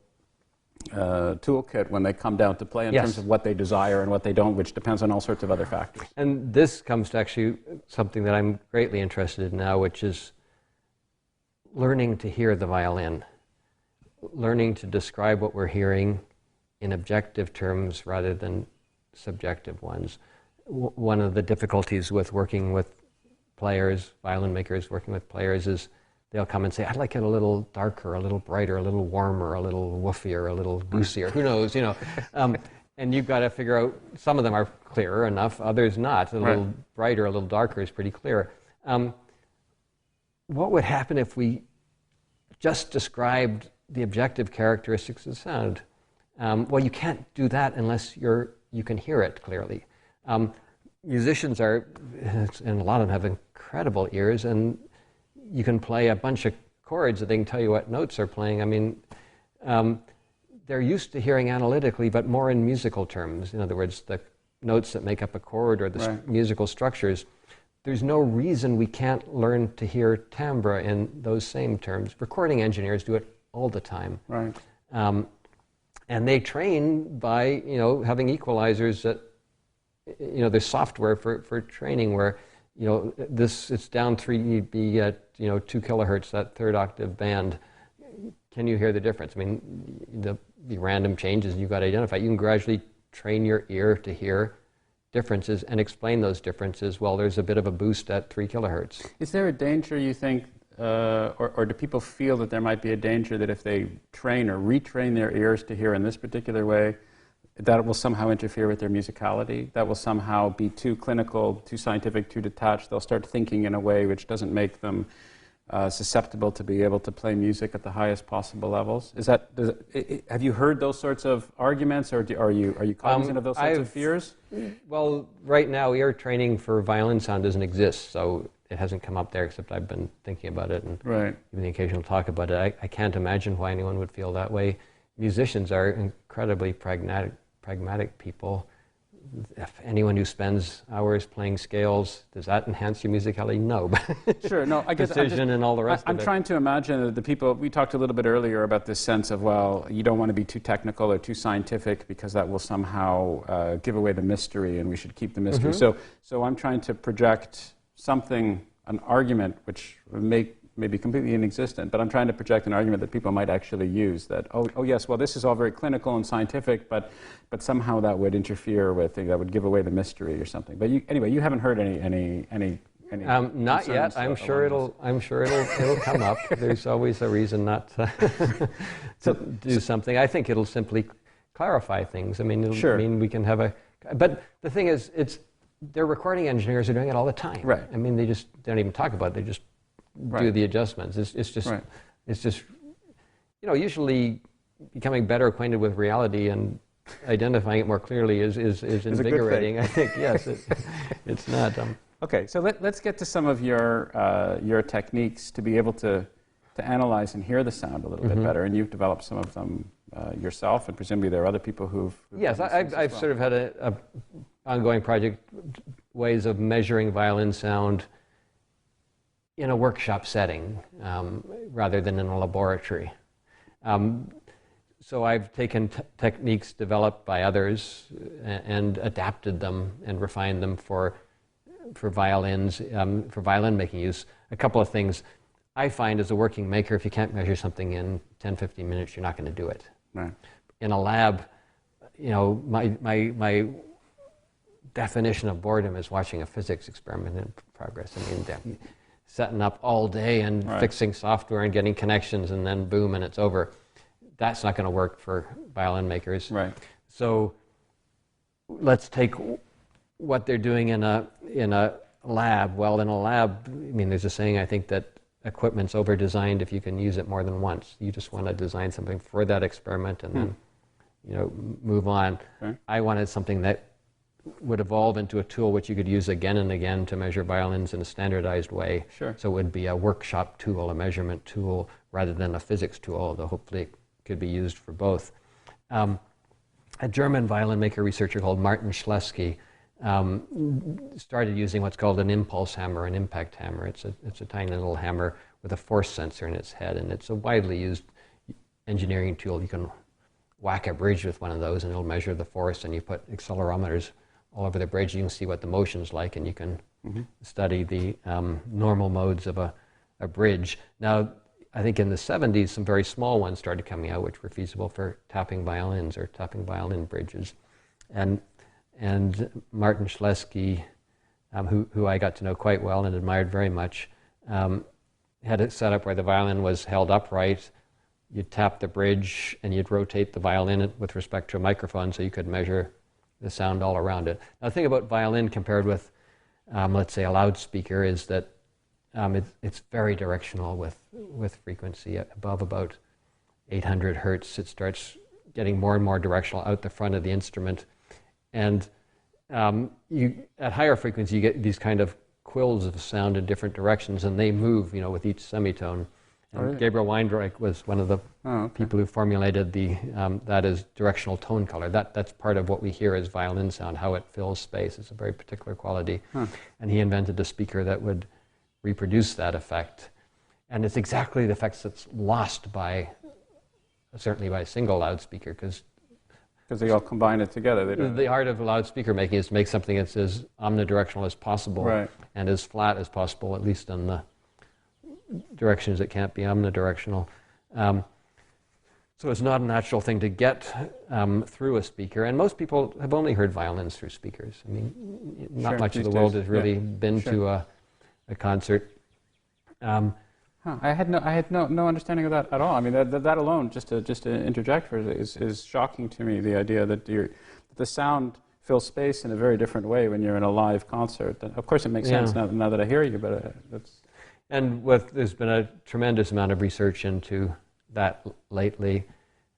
toolkit when they come down to play in terms of what they desire and what they don't, which depends on all sorts of other factors. And this comes to actually something that I'm greatly interested in now, which is learning to hear the violin, learning to describe what we're hearing in objective terms rather than subjective ones. One of the difficulties with working with players, violin makers working with players, is they'll come and say, I'd like it a little darker, a little brighter, a little warmer, a little woofier, a little goosier, who knows, you know. And you've got to figure out, some of them are clearer enough, others not. A little brighter, a little darker is pretty clear. What would happen if we just described the objective characteristics of the sound? Well, you can't do that unless you can hear it clearly. Musicians are, and a lot of them have incredible ears, and you can play a bunch of chords that they can tell you what notes are playing. I mean, they're used to hearing analytically, but more in musical terms. In other words, the notes that make up a chord or the musical structures. There's no reason we can't learn to hear timbre in those same terms. Recording engineers do it all the time. Right. And they train by, having equalizers that, there's software for training where, it's down 3 dB at, 2 kilohertz, that third octave band. Can you hear the difference? I mean, the random changes you've got to identify. You can gradually train your ear to hear differences and explain those differences. Well, there's a bit of a boost at 3 kilohertz. Is there a danger, you think, or do people feel that there might be a danger that if they train or retrain their ears to hear in this particular way, that it will somehow interfere with their musicality? That will somehow be too clinical, too scientific, too detached? They'll start thinking in a way which doesn't make them susceptible to be able to play music at the highest possible levels? Have you heard those sorts of arguments, or are you cognizant of those sorts of fears? Well, right now ear training for violin sound doesn't exist, so it hasn't come up there, except I've been thinking about it and even the occasional talk about it. I can't imagine why anyone would feel that way. Musicians are incredibly pragmatic people. If anyone who spends hours playing scales, does that enhance your musicality? No. Sure, no, I guess precision and all the rest of it. I'm trying to imagine that the people, we talked a little bit earlier about this sense of, well, you don't want to be too technical or too scientific because that will somehow give away the mystery, and we should keep the mystery. So I'm trying to project something, an argument which may be completely inexistent, but I'm trying to project an argument that people might actually use, that, oh yes, well, this is all very clinical and scientific, but somehow that would interfere with, that would give away the mystery or something. But anyway, you haven't heard any not yet. I'm sure it'll come up. There's always a reason not to do something. I think it'll simply clarify things. I mean, it'll mean we can have but the thing is, their recording engineers are doing it all the time. Right. I mean, they don't even talk about it. They just do the adjustments. It's just usually becoming better acquainted with reality and identifying it more clearly is invigorating. I think yes, it's not. Okay, so let's get to some of your techniques to be able to analyze and hear the sound a little bit better, and you've developed some of them yourself, and presumably there are other people who've yes, I've sort of had a ongoing project, ways of measuring violin sound in a workshop setting rather than in a laboratory. So I've taken techniques developed by others and adapted them and refined them for violins, for violin making use. A couple of things I find as a working maker, if you can't measure something in 10, 15 minutes, you're not going to do it. Right. In a lab, my definition of boredom is watching a physics experiment in progress. I mean, setting up all day and fixing software and getting connections, and then boom, and it's over. That's not going to work for violin makers. Right. So let's take what they're doing in a lab. Well, in a lab, I mean, there's a saying, I think, that equipment's over-designed if you can use it more than once. You just want to design something for that experiment and then move on. Okay. I wanted something that would evolve into a tool which you could use again and again to measure violins in a standardized way. Sure. So it would be a workshop tool, a measurement tool, rather than a physics tool, although hopefully it could be used for both. A German violin maker researcher called Martin Schleske started using what's called an impulse hammer, an impact hammer. It's a tiny little hammer with a force sensor in its head, and it's a widely used engineering tool. You can whack a bridge with one of those and it'll measure the force, and you put accelerometers all over the bridge. You can see what the motion's like, and you can study the normal modes of a bridge. Now, I think in the 70s, some very small ones started coming out, which were feasible for tapping violins or tapping violin bridges. And Martin Schlesky, who I got to know quite well and admired very much, had it set up where the violin was held upright. You'd tap the bridge and you'd rotate the violin with respect to a microphone so you could measure the sound all around it. Now, the thing about violin compared with, let's say, a loudspeaker is that it's very directional with frequency. Above about 800 hertz, it starts getting more and more directional out the front of the instrument. And at higher frequency, you get these kind of quills of sound in different directions, and they move, with each semitone. And Gabriel Weindreich was one of the people who formulated that as directional tone color. That's part of what we hear as violin sound, how it fills space. It's a very particular quality. And he invented a speaker that would reproduce that effect. And it's exactly the effects that's lost certainly by a single loudspeaker, because they all combine it together. The art of loudspeaker making is to make something that's as omnidirectional as possible and as flat as possible, at least in the directions that can't be omnidirectional. So it's not a natural thing to get through a speaker. And most people have only heard violins through speakers. I mean, not much of the world has really been to a concert. I had no understanding of that at all. I mean, that alone, just to interject for it, is shocking to me. The idea that the sound fills space in a very different way when you're in a live concert. And of course, it makes sense now that I hear you, but that's. And there's been a tremendous amount of research into that lately,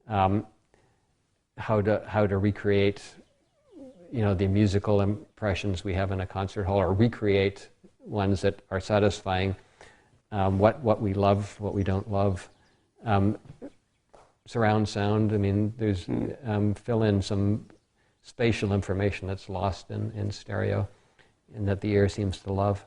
how to recreate, the musical impressions we have in a concert hall, or recreate ones that are satisfying. What we love, what we don't love. Surround sound, I mean, there's fill in some spatial information that's lost in stereo and that the ear seems to love.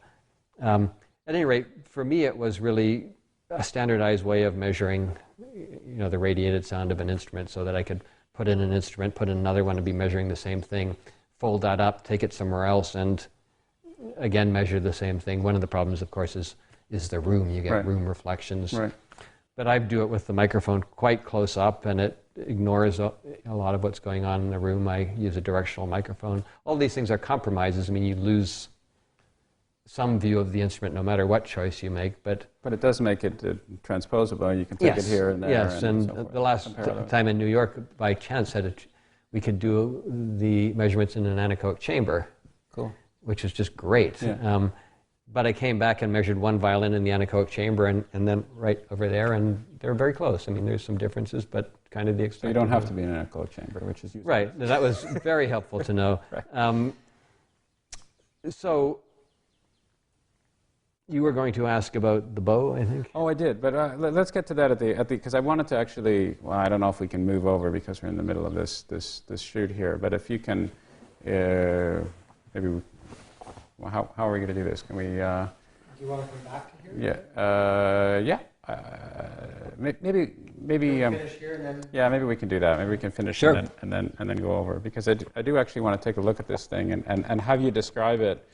At any rate, for me it was really a standardized way of measuring the radiated sound of an instrument, so that I could put in an instrument, put in another one, and be measuring the same thing, fold that up, take it somewhere else, and again measure the same thing. One of the problems, of course, is the room. You get room reflections. Right. But I do it with the microphone quite close up, and it ignores a lot of what's going on in the room. I use a directional microphone. All these things are compromises. I mean, you lose some view of the instrument no matter what choice you make. But it does make it transposable. You can take it here and there. Yes, and so the last time in New York, by chance, we could do the measurements in an anechoic chamber. Cool. Which was just great. Yeah. But I came back and measured one violin in the anechoic chamber and then right over there, and they're very close. I mean, there's some differences, but kind of the extent. So you don't have to be in an anechoic chamber, which is useful. Right. That was very helpful to know. Right. So you were going to ask about the bow, I think? Oh, I did, but let's get to that because I wanted to actually, well, I don't know if we can move over because we're in the middle of this shoot here, but if you can, maybe, well, how are we going to do this? Can we... do you want to come back to here? Yeah. Maybe finish here and then... Yeah, maybe we can do that. Maybe we can finish sure. and then go over, because I do actually want to take a look at this thing and have you describe it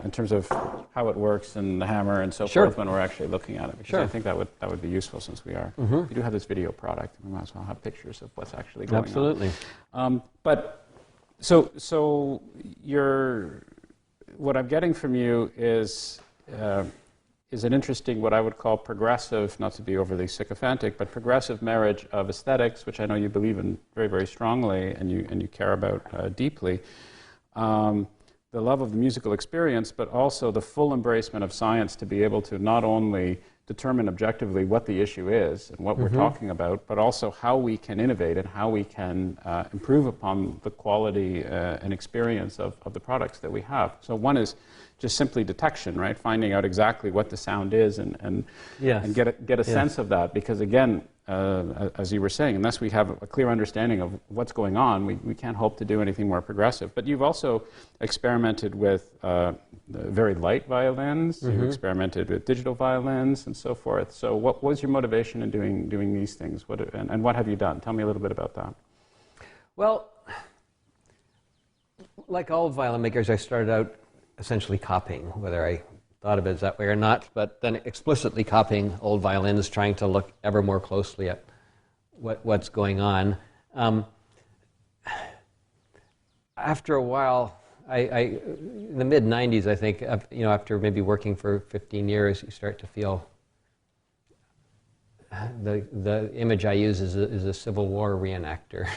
in terms of how it works and the hammer and so forth when we're actually looking at it. Because I think that would be useful, since we do have this video product. We might as well have pictures of what's actually going on. Absolutely. But so what I'm getting from you is an interesting, what I would call progressive, not to be overly sycophantic, but progressive marriage of aesthetics, which I know you believe in very, very strongly and you care about deeply. The love of the musical experience, but also the full embracement of science to be able to not only determine objectively what the issue is and what we're talking about, but also how we can innovate and how we can improve upon the quality and experience of the products that we have. So one is just simply detection, right? Finding out exactly what the sound is and get a sense of that. Because again, as you were saying, unless we have a clear understanding of what's going on, we can't hope to do anything more progressive. But you've also experimented with very light violins, you've experimented with digital violins and so forth. So what was your motivation in doing these things? And what have you done? Tell me a little bit about that. Well, like all violin makers, I started out essentially copying, whether I thought of it that way or not, but then explicitly copying old violins, trying to look ever more closely at what's going on. After a while, in the mid-90s, I think, after maybe working for 15 years, you start to feel the image I use is a Civil War reenactor.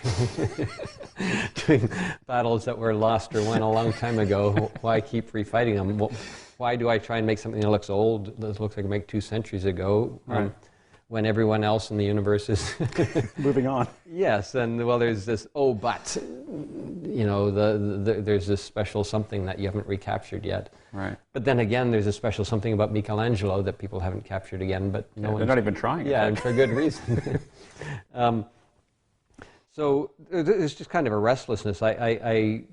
Doing battles that were lost or won a long time ago. Why keep refighting them? Well, why do I try and make something that looks old, that looks like I made 2 centuries ago, when everyone else in the universe is moving on? Yes, and well, there's this, but, there's this special something that you haven't recaptured yet. Right. But then again, there's a special something about Michelangelo that people haven't captured again, but they're not even trying. Yeah, and for good reason. So it's just kind of a restlessness. I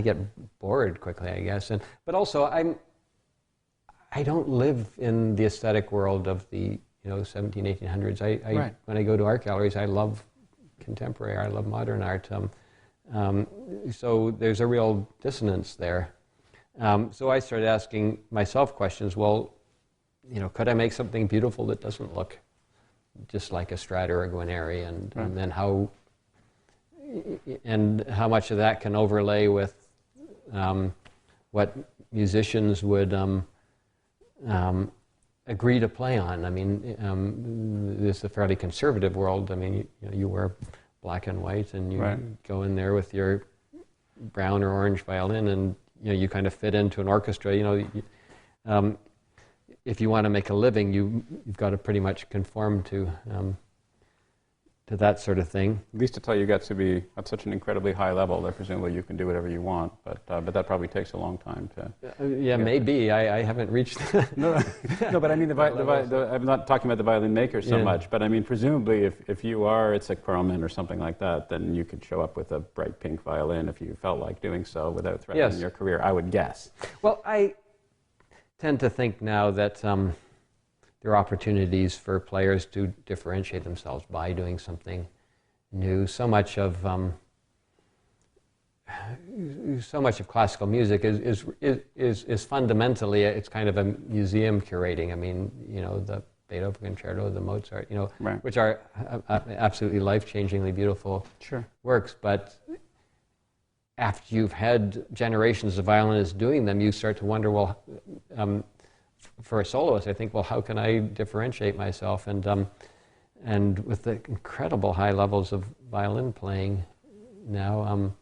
get bored quickly, I guess, but also I don't live in the aesthetic world of the 17, 1800s. Right. When I go to art galleries, I love contemporary art, I love modern art. So there's a real dissonance there. So I started asking myself questions. Well, could I make something beautiful that doesn't look just like a Strad or a Guarneri, and then how much of that can overlay with what musicians would agree to play on. I mean, this is a fairly conservative world. I mean, you wear black and white, and you go in there with your brown or orange violin, and you kind of fit into an orchestra. If you want to make a living, you've got to pretty much conform to that sort of thing. At least until you get to be at such an incredibly high level that presumably you can do whatever you want. But that probably takes a long time to. Maybe I haven't reached. No, but I mean I'm not talking about the violin maker so much. But I mean, presumably, if you are Itzhak Perlman or something like that, then you could show up with a bright pink violin if you felt like doing so without threatening your career, I would guess. Well, I tend to think now that there are opportunities for players to differentiate themselves by doing something new. So much of classical music is fundamentally, it's kind of a museum curating. I mean, the Beethoven concerto, the Mozart, which are absolutely life-changingly beautiful works. But after you've had generations of violinists doing them, you start to wonder, well, for a soloist, I think, well, how can I differentiate myself? And with the incredible high levels of violin playing now,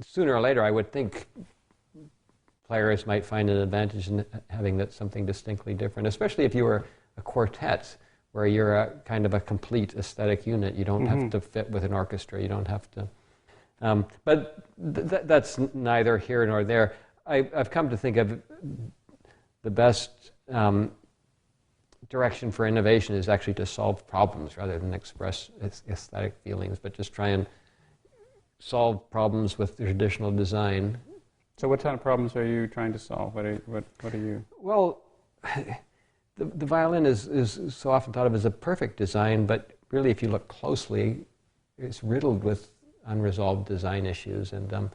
sooner or later, I would think players might find an advantage in having something distinctly different, especially if you were a quartet, where you're a kind of a complete aesthetic unit. You don't have to fit with an orchestra. You don't have to. But that's neither here nor there. I've come to think of the best direction for innovation is actually to solve problems rather than express aesthetic feelings, but just try and solve problems with traditional design. So what kind of problems are you trying to solve? What are you? Well, the violin is so often thought of as a perfect design, but really if you look closely, it's riddled with unresolved design issues. And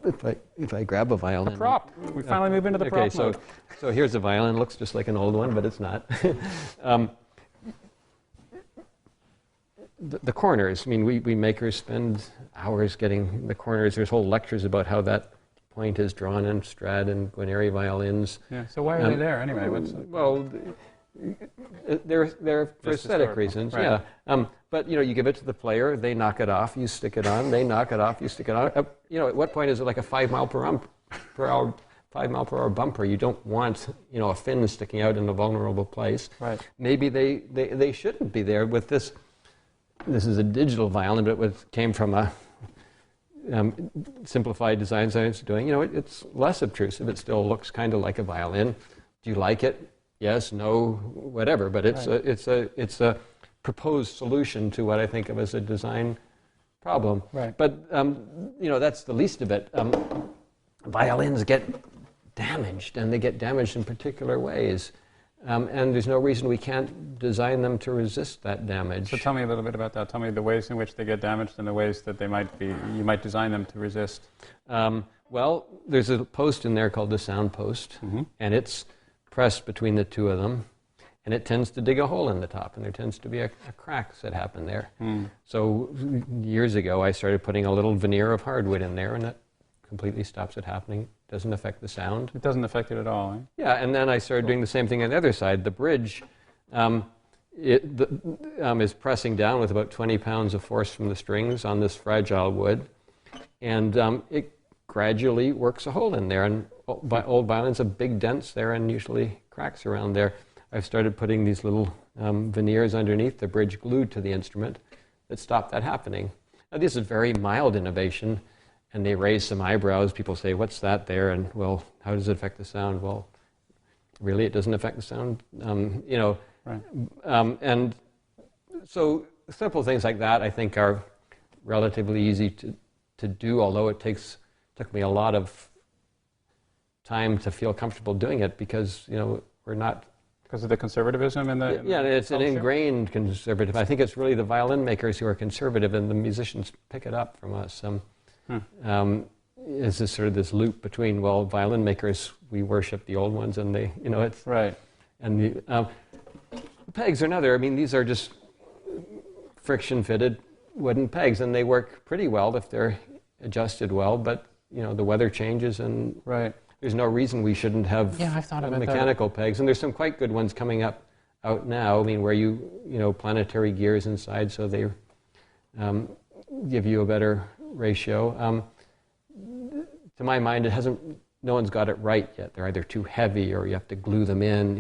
if I grab a violin, a prop. We finally move into the prop mode. So here's a violin. Looks just like an old one, but it's not. The corners. I mean, we makers spend hours getting the corners. There's whole lectures about how that point is drawn in Strad and Guarneri violins. Yeah. So why are they there anyway? Well, they're for aesthetic reasons. Right. Yeah. But you give it to the player, they knock it off, you stick it on, they knock it off, you stick it on. At what point is it like a 5 mile per hour bumper? You don't want a fin sticking out in a vulnerable place. Right. Maybe they shouldn't be there with this. This is a digital violin, but it came from a simplified design science doing. It's less obtrusive. It still looks kind of like a violin. Do you like it? yes, no, whatever. But it's Right. it's a proposed solution to what I think of as a design problem. Right. But that's the least of it. Violins get damaged, and they get damaged in particular ways. And there's no reason we can't design them to resist that damage. So tell me a little bit about that. Tell me the ways in which they get damaged and the ways that you might design them to resist. Well, there's a post in there called the sound post, and it's pressed between the two of them, and it tends to dig a hole in the top, and there tends to be a cracks that happen there. So years ago, I started putting a little veneer of hardwood in there, and that completely stops it happening. Doesn't affect the sound. It doesn't affect it at all, eh? Yeah, and then I started doing the same thing on the other side. The bridge is pressing down with about 20 pounds of force from the strings on this fragile wood, and it gradually works a hole in there. And old violins have big dents there and usually cracks around there. I've started putting these little veneers underneath the bridge glued to the instrument that stop that happening. Now, this is a very mild innovation, and they raise some eyebrows. People say, what's that there? And, well, how does it affect the sound? Well, really, it doesn't affect the sound? Right. And so simple things like that, I think, are relatively easy to do, although it took me a lot of time to feel comfortable doing it because, we're not... Because of the conservatism in the... Yeah, it's an culture? ingrained conservative. I think it's really the violin makers who are conservative, and the musicians pick it up from us. It's this sort of this loop between, well, violin makers, we worship the old ones, and they, it's... Right. And the pegs are another. I mean, these are just friction-fitted wooden pegs, and they work pretty well if they're adjusted well, but, the weather changes, and Right. there's no reason we shouldn't have I've thought about mechanical pegs. And there's some quite good ones coming out now, I mean, where planetary gears inside, so they give you a better ratio. To my mind, no one's got it right yet. They're either too heavy or you have to glue them in.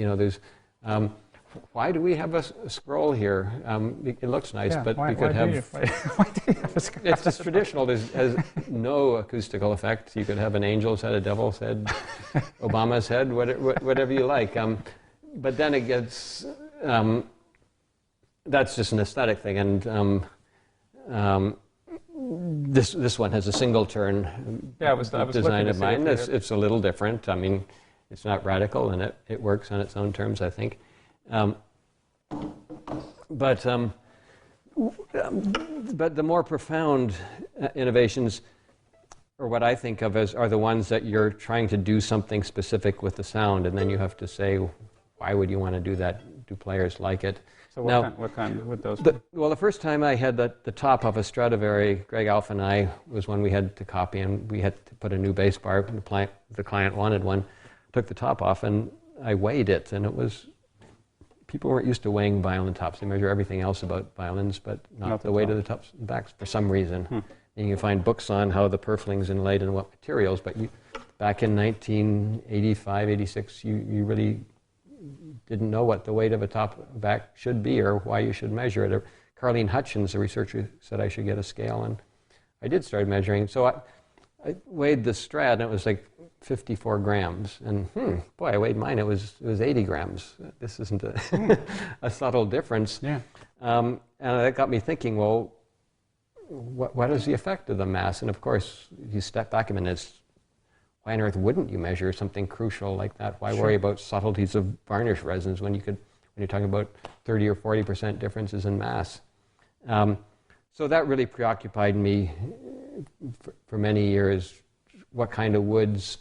Why do we have a scroll here? It looks nice, but we could have... Why do you have a scroll? It's just traditional. It has no acoustical effect. You could have an angel's head, a devil's head, Obama's head, whatever you like. But then it gets... that's just an aesthetic thing. And this one has a single turn design of mine. It's a little different. I mean, it's not radical, and it works on its own terms, I think. But the more profound innovations, or what I think of as, are the ones that you're trying to do something specific with the sound, and then you have to say, why would you want to do that? Do players like it? So what kind would those be? Well, the first time I had the top off a Stradivari, Greg Alf and I, was one we had to copy, and we had to put a new bass bar. The client wanted one. Took the top off, and I weighed it, and it was... People weren't used to weighing violin tops. They measure everything else about violins, but not the weight of the tops and backs for some reason. And you can find books on how the purfling's inlaid and what materials, but back in 1985, 86, you really didn't know what the weight of a top and back should be or why you should measure it. Carlene Hutchins, a researcher, said I should get a scale, and I did start measuring. So I weighed the Strad, and it was like 54 grams, and boy, I weighed mine. It was 80 grams. This isn't a subtle difference. Yeah. And that got me thinking. Well, what is the effect of the mass? And of course, you step back a minute. Why on earth wouldn't you measure something crucial like that? Why worry about subtleties of varnish resins when you're talking about 30 or 40% differences in mass? So that really preoccupied me for many years. What kind of wood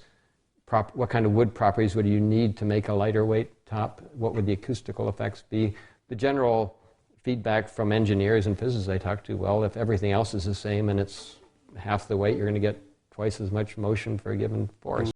properties would you need to make a lighter weight top? What would the acoustical effects be? The general feedback from engineers and physicists I talked to, well, if everything else is the same and it's half the weight, you're going to get twice as much motion for a given force.